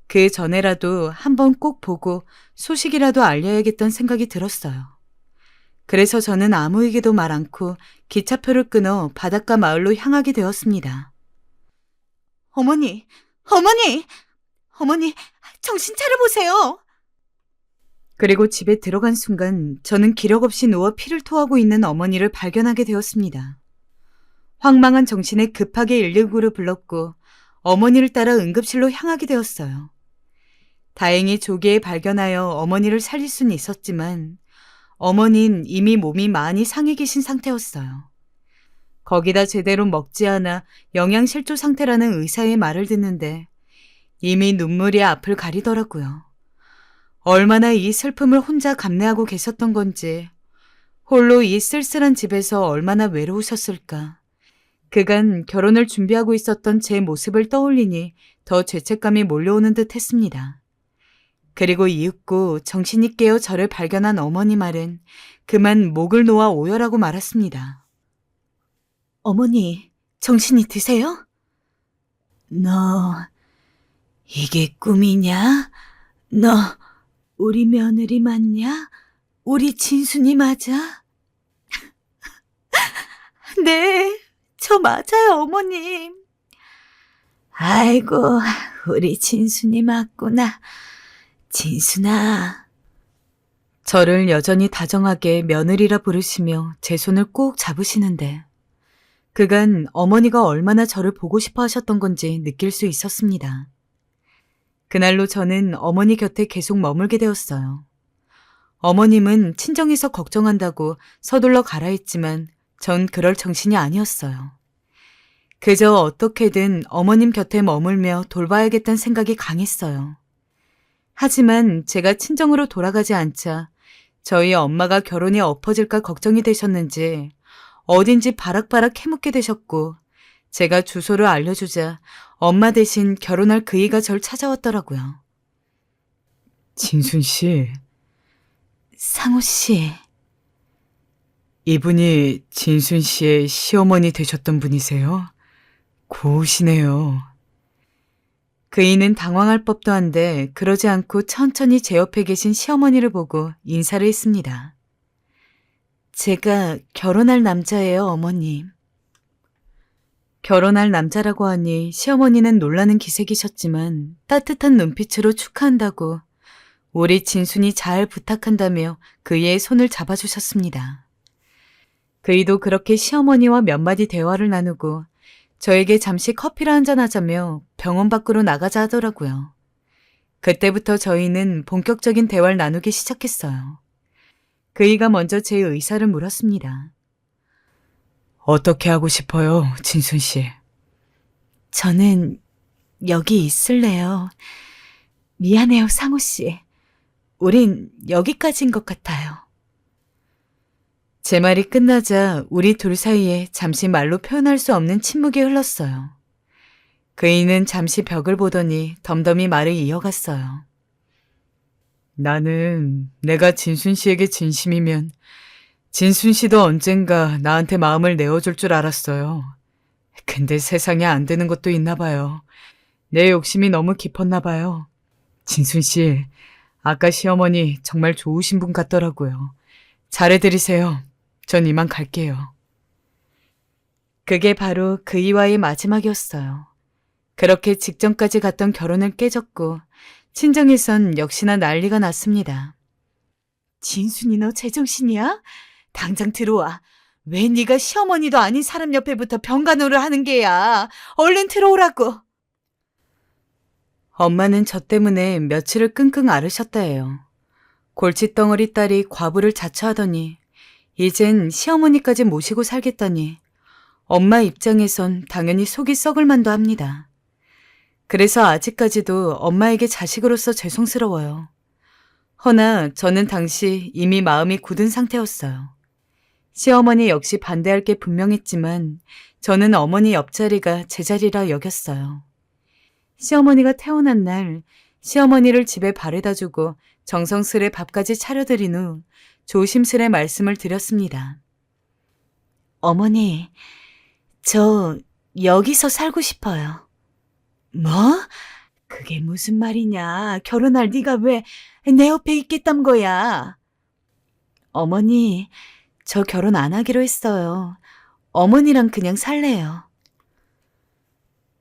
그 전에라도 한번 꼭 보고 소식이라도 알려야겠다는 생각이 들었어요. 그래서 저는 아무에게도 말 않고 기차표를 끊어 바닷가 마을로 향하게 되었습니다. 어머니, 어머니, 어머니, 정신 차려보세요. 그리고 집에 들어간 순간 저는 기력 없이 누워 피를 토하고 있는 어머니를 발견하게 되었습니다. 황망한 정신에 급하게 119를 불렀고 어머니를 따라 응급실로 향하게 되었어요. 다행히 조기에 발견하여 어머니를 살릴 수는 있었지만 어머니는 이미 몸이 많이 상해 계신 상태였어요. 거기다 제대로 먹지 않아 영양실조 상태라는 의사의 말을 듣는데 이미 눈물이 앞을 가리더라고요. 얼마나 이 슬픔을 혼자 감내하고 계셨던 건지, 홀로 이 쓸쓸한 집에서 얼마나 외로우셨을까. 그간 결혼을 준비하고 있었던 제 모습을 떠올리니 더 죄책감이 몰려오는 듯 했습니다. 그리고 이윽고 정신이 깨어 저를 발견한 어머니 말은 그만 목을 놓아 오열하고 말았습니다. 어머니, 정신이 드세요? 너, 이게 꿈이냐? 너, 우리 며느리 맞냐? 우리 진순이 맞아? 네, 저 맞아요, 어머님. 아이고, 우리 진순이 맞구나. 진순아. 저를 여전히 다정하게 며느리라 부르시며 제 손을 꼭 잡으시는데 그간 어머니가 얼마나 저를 보고 싶어 하셨던 건지 느낄 수 있었습니다. 그날로 저는 어머니 곁에 계속 머물게 되었어요. 어머님은 친정에서 걱정한다고 서둘러 가라 했지만 전 그럴 정신이 아니었어요. 그저 어떻게든 어머님 곁에 머물며 돌봐야겠다는 생각이 강했어요. 하지만 제가 친정으로 돌아가지 않자 저희 엄마가 결혼이 엎어질까 걱정이 되셨는지 어딘지 바락바락 캐묻게 되셨고 제가 주소를 알려주자 엄마 대신 결혼할 그이가 절 찾아왔더라고요. 진순 씨. 상우 씨. 이분이 진순 씨의 시어머니 되셨던 분이세요? 고우시네요. 그이는 당황할 법도 한데 그러지 않고 천천히 제 옆에 계신 시어머니를 보고 인사를 했습니다. 제가 결혼할 남자예요, 어머님. 결혼할 남자라고 하니 시어머니는 놀라는 기색이셨지만 따뜻한 눈빛으로 축하한다고 우리 진순이 잘 부탁한다며 그이의 손을 잡아주셨습니다. 그이도 그렇게 시어머니와 몇 마디 대화를 나누고 저에게 잠시 커피를 한잔하자며 병원 밖으로 나가자 하더라고요. 그때부터 저희는 본격적인 대화를 나누기 시작했어요. 그이가 먼저 제 의사를 물었습니다. 어떻게 하고 싶어요, 진순 씨? 저는 여기 있을래요. 미안해요, 상우 씨. 우린 여기까지인 것 같아요. 제 말이 끝나자 우리 둘 사이에 잠시 말로 표현할 수 없는 침묵이 흘렀어요. 그이는 잠시 벽을 보더니 덤덤히 말을 이어갔어요. 나는 내가 진순 씨에게 진심이면 진순 씨도 언젠가 나한테 마음을 내어줄 줄 알았어요. 근데 세상에 안 되는 것도 있나 봐요. 내 욕심이 너무 깊었나 봐요. 진순 씨, 아까 시어머니 정말 좋으신 분 같더라고요. 잘해드리세요. 전 이만 갈게요. 그게 바로 그이와의 마지막이었어요. 그렇게 직전까지 갔던 결혼을 깨졌고 친정에선 역시나 난리가 났습니다. 진순이 너 제정신이야? 당장 들어와. 왜 네가 시어머니도 아닌 사람 옆에부터 병간호를 하는 게야. 얼른 들어오라고. 엄마는 저 때문에 며칠을 끙끙 앓으셨다 해요. 골칫덩어리 딸이 과부를 자처하더니 이젠 시어머니까지 모시고 살겠다니 엄마 입장에선 당연히 속이 썩을 만도 합니다. 그래서 아직까지도 엄마에게 자식으로서 죄송스러워요. 허나 저는 당시 이미 마음이 굳은 상태였어요. 시어머니 역시 반대할 게 분명했지만 저는 어머니 옆자리가 제 자리라 여겼어요. 시어머니가 태어난 날 시어머니를 집에 바래다 주고 정성스레 밥까지 차려드린 후 조심스레 말씀을 드렸습니다. 어머니, 저 여기서 살고 싶어요. 뭐? 그게 무슨 말이냐? 결혼할 네가 왜 내 옆에 있겠단 거야? 어머니, 저 결혼 안 하기로 했어요. 어머니랑 그냥 살래요.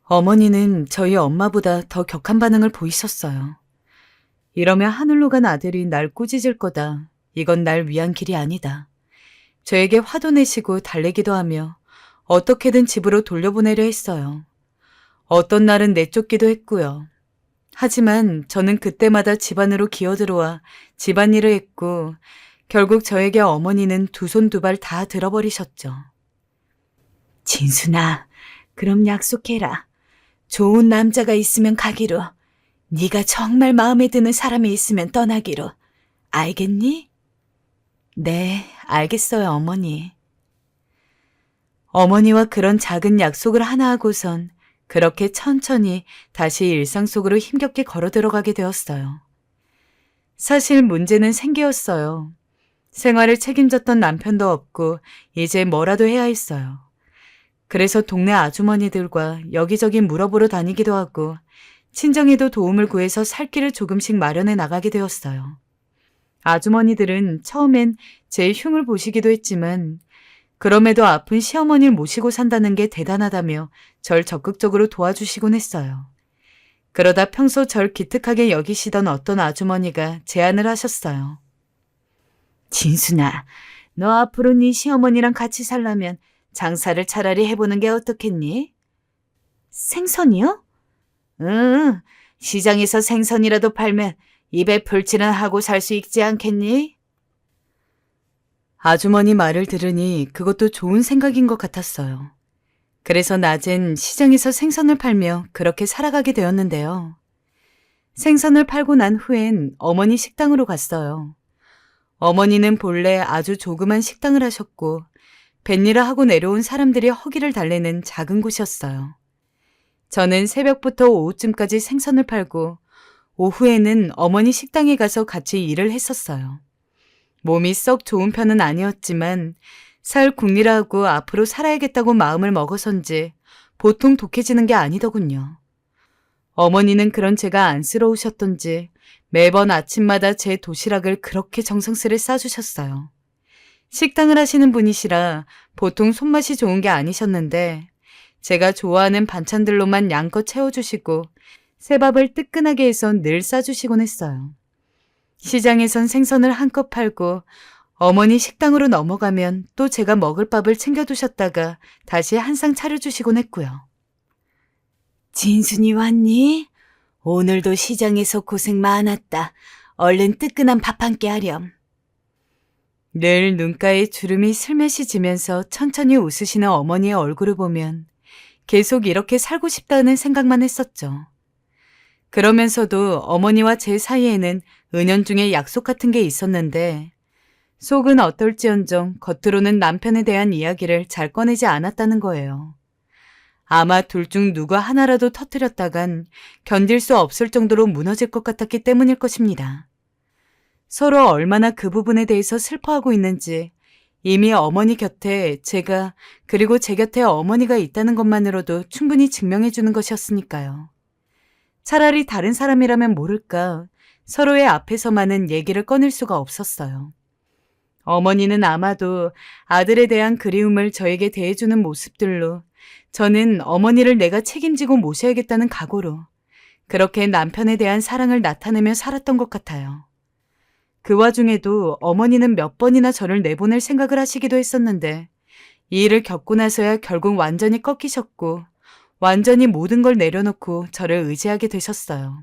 어머니는 저희 엄마보다 더 격한 반응을 보이셨어요. 이러면 하늘로 간 아들이 날 꾸짖을 거다. 이건 날 위한 길이 아니다. 저에게 화도 내시고 달래기도 하며 어떻게든 집으로 돌려보내려 했어요. 어떤 날은 내쫓기도 했고요. 하지만 저는 그때마다 집 안으로 기어들어와 집안일을 했고 결국 저에게 어머니는 두 손 두 발 다 들어버리셨죠. 진순아, 그럼 약속해라. 좋은 남자가 있으면 가기로. 네가 정말 마음에 드는 사람이 있으면 떠나기로. 알겠니? 네, 알겠어요, 어머니. 어머니와 그런 작은 약속을 하나 하고선 그렇게 천천히 다시 일상 속으로 힘겹게 걸어 들어가게 되었어요. 사실 문제는 생계였어요. 생활을 책임졌던 남편도 없고 이제 뭐라도 해야 했어요. 그래서 동네 아주머니들과 여기저기 물어보러 다니기도 하고 친정에도 도움을 구해서 살 길을 조금씩 마련해 나가게 되었어요. 아주머니들은 처음엔 제 흉을 보시기도 했지만 그럼에도 아픈 시어머니를 모시고 산다는 게 대단하다며 절 적극적으로 도와주시곤 했어요. 그러다 평소 절 기특하게 여기시던 어떤 아주머니가 제안을 하셨어요. 진순아, 너 앞으로 네 시어머니랑 같이 살려면 장사를 차라리 해보는 게 어떻겠니? 생선이요? 응, 시장에서 생선이라도 팔면 입에 풀칠은 하고 살 수 있지 않겠니? 아주머니 말을 들으니 그것도 좋은 생각인 것 같았어요. 그래서 낮엔 시장에서 생선을 팔며 그렇게 살아가게 되었는데요. 생선을 팔고 난 후엔 어머니 식당으로 갔어요. 어머니는 본래 아주 조그만 식당을 하셨고 뱃일을 하고 내려온 사람들이 허기를 달래는 작은 곳이었어요. 저는 새벽부터 오후쯤까지 생선을 팔고 오후에는 어머니 식당에 가서 같이 일을 했었어요. 몸이 썩 좋은 편은 아니었지만 살 국리라고 앞으로 살아야겠다고 마음을 먹어선지 보통 독해지는 게 아니더군요. 어머니는 그런 제가 안쓰러우셨던지 매번 아침마다 제 도시락을 그렇게 정성스레 싸주셨어요. 식당을 하시는 분이시라 보통 손맛이 좋은 게 아니셨는데 제가 좋아하는 반찬들로만 양껏 채워주시고 새밥을 뜨끈하게 해서 늘 싸주시곤 했어요. 시장에선 생선을 한껏 팔고 어머니 식당으로 넘어가면 또 제가 먹을 밥을 챙겨두셨다가 다시 한 상 차려주시곤 했고요. 진순이 왔니? 오늘도 시장에서 고생 많았다. 얼른 뜨끈한 밥 한 끼 하렴. 늘 눈가에 주름이 슬며시 지면서 천천히 웃으시는 어머니의 얼굴을 보면 계속 이렇게 살고 싶다는 생각만 했었죠. 그러면서도 어머니와 제 사이에는 은연중에 약속 같은 게 있었는데 속은 어떨지언정 겉으로는 남편에 대한 이야기를 잘 꺼내지 않았다는 거예요. 아마 둘 중 누구 하나라도 터뜨렸다간 견딜 수 없을 정도로 무너질 것 같았기 때문일 것입니다. 서로 얼마나 그 부분에 대해서 슬퍼하고 있는지 이미 어머니 곁에 제가 그리고 제 곁에 어머니가 있다는 것만으로도 충분히 증명해 주는 것이었으니까요. 차라리 다른 사람이라면 모를까 서로의 앞에서만은 얘기를 꺼낼 수가 없었어요. 어머니는 아마도 아들에 대한 그리움을 저에게 대해주는 모습들로 저는 어머니를 내가 책임지고 모셔야겠다는 각오로 그렇게 남편에 대한 사랑을 나타내며 살았던 것 같아요. 그 와중에도 어머니는 몇 번이나 저를 내보낼 생각을 하시기도 했었는데 이 일을 겪고 나서야 결국 완전히 꺾이셨고 완전히 모든 걸 내려놓고 저를 의지하게 되셨어요.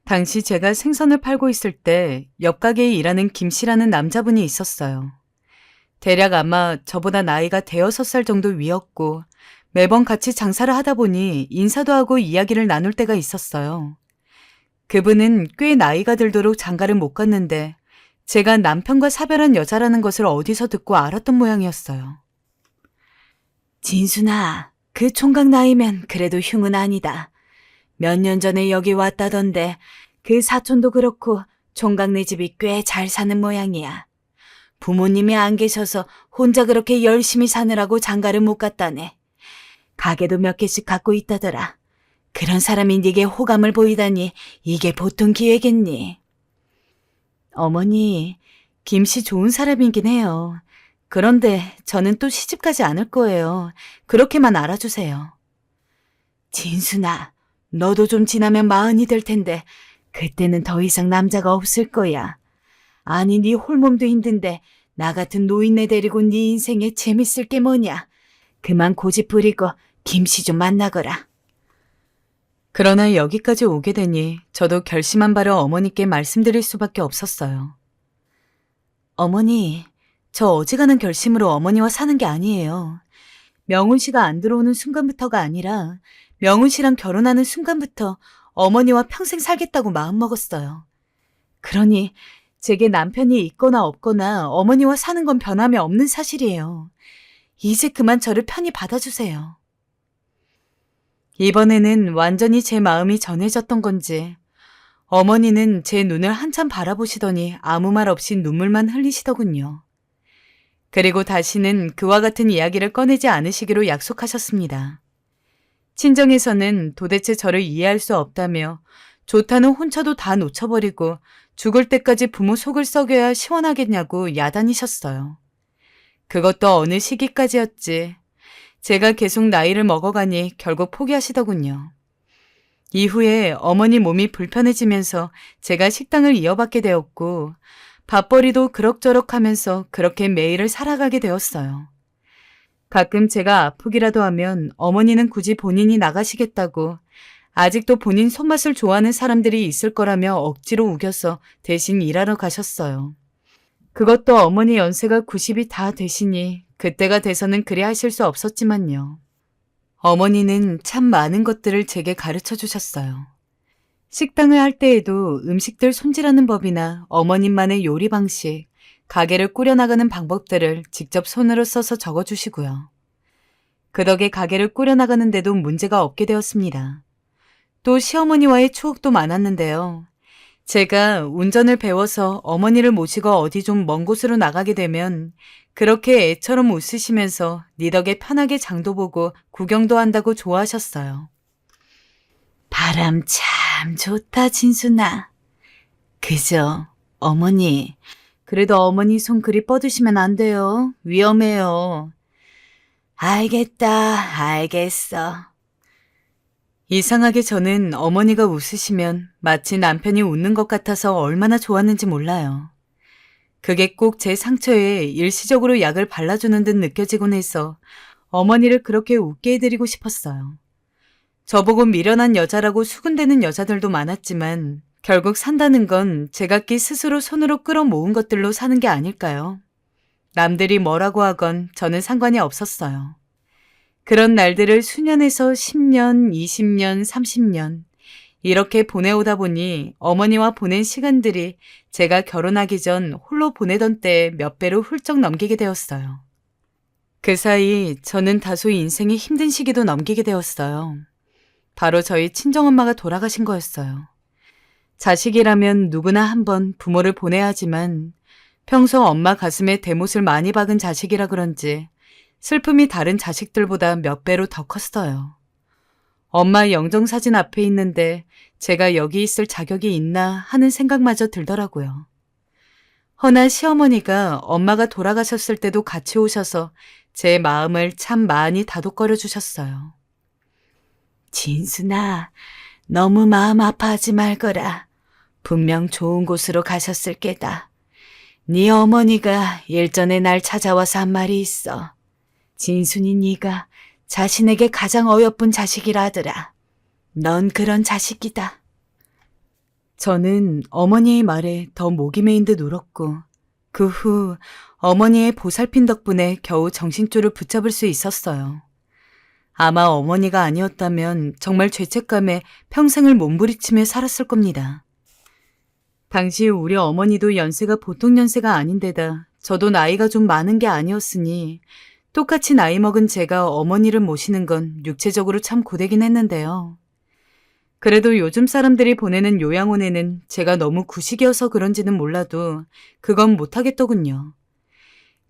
당시 제가 생선을 팔고 있을 때 옆 가게에 일하는 김 씨라는 남자분이 있었어요. 대략 아마 저보다 나이가 5살 정도 위였고 매번 같이 장사를 하다 보니 인사도 하고 이야기를 나눌 때가 있었어요. 그분은 꽤 나이가 들도록 장가를 못 갔는데 제가 남편과 사별한 여자라는 것을 어디서 듣고 알았던 모양이었어요. 진순아, 그 총각 나이면 그래도 흉은 아니다. 몇 년 전에 여기 왔다던데 그 사촌도 그렇고 총각네 집이 꽤 잘 사는 모양이야. 부모님이 안 계셔서 혼자 그렇게 열심히 사느라고 장가를 못 갔다네. 가게도 몇 개씩 갖고 있다더라. 그런 사람이 네게 호감을 보이다니 이게 보통 기회겠니? 어머니, 김씨 좋은 사람이긴 해요. 그런데 저는 또 시집가지 않을 거예요. 그렇게만 알아주세요. 진순아, 너도 좀 지나면 마흔이 될 텐데 그때는 더 이상 남자가 없을 거야. 아니, 네 홀몸도 힘든데 나 같은 노인네 데리고 네 인생에 재밌을 게 뭐냐. 그만 고집 부리고 김씨 좀 만나거라. 그러나 여기까지 오게 되니 저도 결심한 바를 어머니께 말씀드릴 수밖에 없었어요. 어머니, 저 어지간한 결심으로 어머니와 사는 게 아니에요. 명훈 씨가 안 들어오는 순간부터가 아니라 명훈 씨랑 결혼하는 순간부터 어머니와 평생 살겠다고 마음먹었어요. 그러니 제게 남편이 있거나 없거나 어머니와 사는 건 변함이 없는 사실이에요. 이제 그만 저를 편히 받아주세요. 이번에는 완전히 제 마음이 전해졌던 건지 어머니는 제 눈을 한참 바라보시더니 아무 말 없이 눈물만 흘리시더군요. 그리고 다시는 그와 같은 이야기를 꺼내지 않으시기로 약속하셨습니다. 친정에서는 도대체 저를 이해할 수 없다며 좋다는 혼처도 다 놓쳐버리고 죽을 때까지 부모 속을 썩여야 시원하겠냐고 야단이셨어요. 그것도 어느 시기까지였지. 제가 계속 나이를 먹어가니 결국 포기하시더군요. 이후에 어머니 몸이 불편해지면서 제가 식당을 이어받게 되었고 밥벌이도 그럭저럭 하면서 그렇게 매일을 살아가게 되었어요. 가끔 제가 아프기라도 하면 어머니는 굳이 본인이 나가시겠다고 아직도 본인 손맛을 좋아하는 사람들이 있을 거라며 억지로 우겨서 대신 일하러 가셨어요. 그것도 어머니 연세가 90이 다 되시니 그때가 돼서는 그리 하실 수 없었지만요. 어머니는 참 많은 것들을 제게 가르쳐 주셨어요. 식당을 할 때에도 음식들 손질하는 법이나 어머님만의 요리 방식, 가게를 꾸려나가는 방법들을 직접 손으로 써서 적어주시고요. 그 덕에 가게를 꾸려나가는데도 문제가 없게 되었습니다. 또 시어머니와의 추억도 많았는데요. 제가 운전을 배워서 어머니를 모시고 어디 좀 먼 곳으로 나가게 되면 그렇게 애처럼 웃으시면서 네 덕에 편하게 장도 보고 구경도 한다고 좋아하셨어요. 바람 참 좋다, 진순아. 그죠, 어머니. 그래도 어머니 손 그리 뻗으시면 안 돼요. 위험해요. 알겠다, 알겠어. 이상하게 저는 어머니가 웃으시면 마치 남편이 웃는 것 같아서 얼마나 좋았는지 몰라요. 그게 꼭 제 상처에 일시적으로 약을 발라주는 듯 느껴지곤 해서 어머니를 그렇게 웃게 해드리고 싶었어요. 저보고 미련한 여자라고 수군대는 여자들도 많았지만 결국 산다는 건 제각기 스스로 손으로 끌어모은 것들로 사는 게 아닐까요? 남들이 뭐라고 하건 저는 상관이 없었어요. 그런 날들을 수년에서 10년, 20년, 30년 이렇게 보내오다 보니 어머니와 보낸 시간들이 제가 결혼하기 전 홀로 보내던 때 몇 배로 훌쩍 넘기게 되었어요. 그 사이 저는 다소 인생의 힘든 시기도 넘기게 되었어요. 바로 저희 친정엄마가 돌아가신 거였어요. 자식이라면 누구나 한번 부모를 보내야 하지만 평소 엄마 가슴에 대못을 많이 박은 자식이라 그런지 슬픔이 다른 자식들보다 몇 배로 더 컸어요. 엄마 영정사진 앞에 있는데 제가 여기 있을 자격이 있나 하는 생각마저 들더라고요. 허나 시어머니가 엄마가 돌아가셨을 때도 같이 오셔서 제 마음을 참 많이 다독거려 주셨어요. 진순아, 너무 마음 아파하지 말거라. 분명 좋은 곳으로 가셨을 게다. 네 어머니가 일전에 날 찾아와서 한 말이 있어. 진순이 네가 자신에게 가장 어여쁜 자식이라 하더라. 넌 그런 자식이다. 저는 어머니의 말에 더 목이 메인 듯 울었고 그 후 어머니의 보살핌 덕분에 겨우 정신줄을 붙잡을 수 있었어요. 아마 어머니가 아니었다면 정말 죄책감에 평생을 몸부리치며 살았을 겁니다. 당시 우리 어머니도 연세가 보통 연세가 아닌데다 저도 나이가 좀 많은 게 아니었으니 똑같이 나이 먹은 제가 어머니를 모시는 건 육체적으로 참 고되긴 했는데요. 그래도 요즘 사람들이 보내는 요양원에는 제가 너무 구식이어서 그런지는 몰라도 그건 못하겠더군요.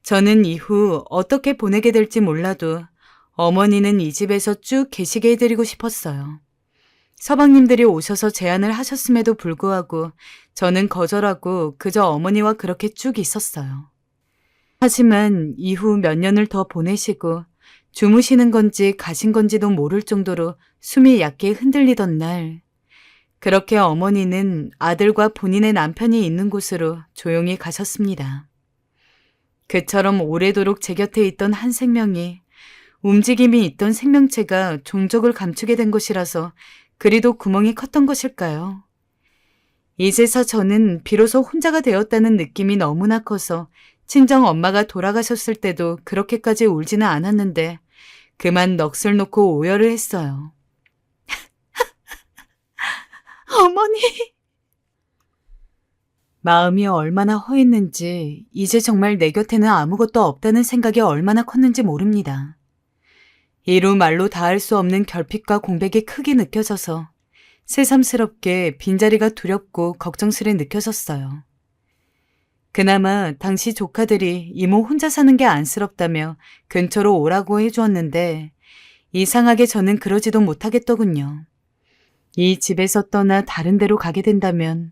저는 이후 어떻게 보내게 될지 몰라도 어머니는 이 집에서 쭉 계시게 해드리고 싶었어요. 서방님들이 오셔서 제안을 하셨음에도 불구하고 저는 거절하고 그저 어머니와 그렇게 쭉 있었어요. 하지만 이후 몇 년을 더 보내시고 주무시는 건지 가신 건지도 모를 정도로 숨이 얕게 흔들리던 날, 그렇게 어머니는 아들과 본인의 남편이 있는 곳으로 조용히 가셨습니다. 그처럼 오래도록 제 곁에 있던 한 생명이 움직임이 있던 생명체가 종족을 감추게 된 것이라서 그리도 구멍이 컸던 것일까요? 이제서 저는 비로소 혼자가 되었다는 느낌이 너무나 커서 친정 엄마가 돌아가셨을 때도 그렇게까지 울지는 않았는데 그만 넋을 놓고 오열을 했어요. 어머니! 마음이 얼마나 허했는지 이제 정말 내 곁에는 아무것도 없다는 생각이 얼마나 컸는지 모릅니다. 이루 말로 다할 수 없는 결핍과 공백이 크게 느껴져서 새삼스럽게 빈자리가 두렵고 걱정스레 느껴졌어요. 그나마 당시 조카들이 이모 혼자 사는 게 안쓰럽다며 근처로 오라고 해주었는데 이상하게 저는 그러지도 못하겠더군요. 이 집에서 떠나 다른 데로 가게 된다면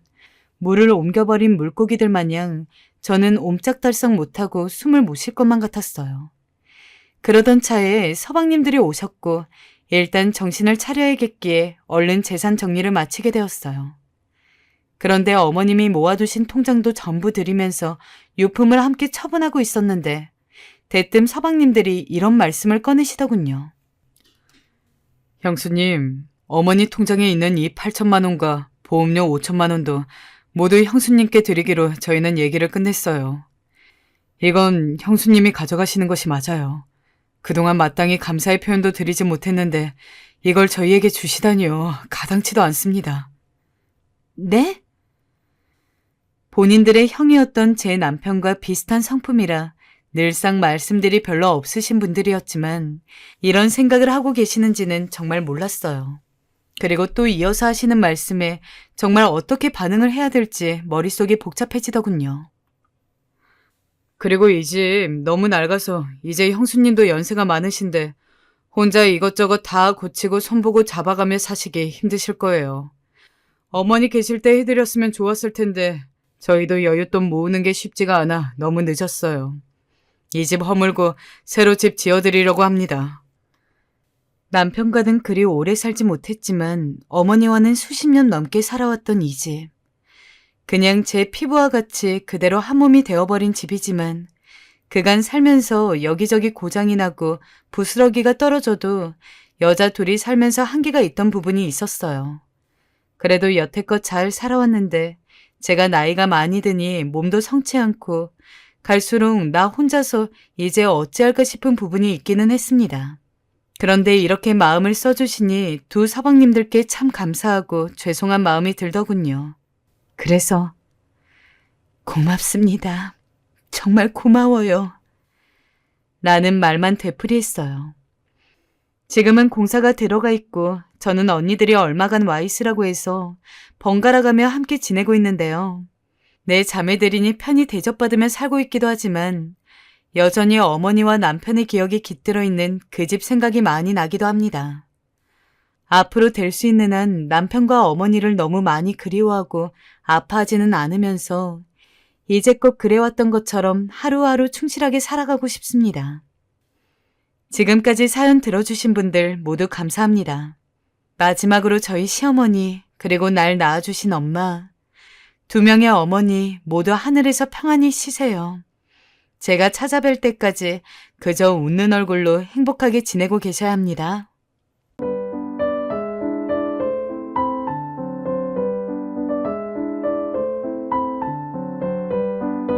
물을 옮겨버린 물고기들 마냥 저는 옴짝달싹 못하고 숨을 못 쉴 것만 같았어요. 그러던 차에 서방님들이 오셨고 일단 정신을 차려야겠기에 얼른 재산 정리를 마치게 되었어요. 그런데 어머님이 모아두신 통장도 전부 드리면서 유품을 함께 처분하고 있었는데 대뜸 서방님들이 이런 말씀을 꺼내시더군요. 형수님, 어머니 통장에 있는 이 8천만 원과 보험료 5천만 원도 모두 형수님께 드리기로 저희는 얘기를 끝냈어요. 이건 형수님이 가져가시는 것이 맞아요. 그동안 마땅히 감사의 표현도 드리지 못했는데 이걸 저희에게 주시다니요. 가당치도 않습니다. 네? 본인들의 형이었던 제 남편과 비슷한 성품이라 늘상 말씀들이 별로 없으신 분들이었지만 이런 생각을 하고 계시는지는 정말 몰랐어요. 그리고 또 이어서 하시는 말씀에 정말 어떻게 반응을 해야 될지 머릿속이 복잡해지더군요. 그리고 이 집 너무 낡아서 이제 형수님도 연세가 많으신데 혼자 이것저것 다 고치고 손보고 잡아가며 사시기 힘드실 거예요. 어머니 계실 때 해드렸으면 좋았을 텐데 저희도 여윳돈 모으는 게 쉽지가 않아 너무 늦었어요. 이 집 허물고 새로 집 지어드리려고 합니다. 남편과는 그리 오래 살지 못했지만 어머니와는 수십 년 넘게 살아왔던 이 집. 그냥 제 피부와 같이 그대로 한 몸이 되어버린 집이지만 그간 살면서 여기저기 고장이 나고 부스러기가 떨어져도 여자 둘이 살면서 한계가 있던 부분이 있었어요. 그래도 여태껏 잘 살아왔는데 제가 나이가 많이 드니 몸도 성치 않고 갈수록 나 혼자서 이제 어찌할까 싶은 부분이 있기는 했습니다. 그런데 이렇게 마음을 써주시니 두 서방님들께 참 감사하고 죄송한 마음이 들더군요. 그래서 고맙습니다. 정말 고마워요. 나는 말만 되풀이했어요. 지금은 공사가 들어가 있고 저는 언니들이 얼마간 와 있으라고 해서 번갈아가며 함께 지내고 있는데요. 내 자매들이니 편히 대접받으며 살고 있기도 하지만 여전히 어머니와 남편의 기억이 깃들어 있는 그 집 생각이 많이 나기도 합니다. 앞으로 될 수 있는 한 남편과 어머니를 너무 많이 그리워하고 아파하지는 않으면서 이제껏 그래왔던 것처럼 하루하루 충실하게 살아가고 싶습니다. 지금까지 사연 들어주신 분들 모두 감사합니다. 마지막으로 저희 시어머니 그리고 날 낳아주신 엄마, 두 명의 어머니 모두 하늘에서 평안히 쉬세요. 제가 찾아뵐 때까지 그저 웃는 얼굴로 행복하게 지내고 계셔야 합니다.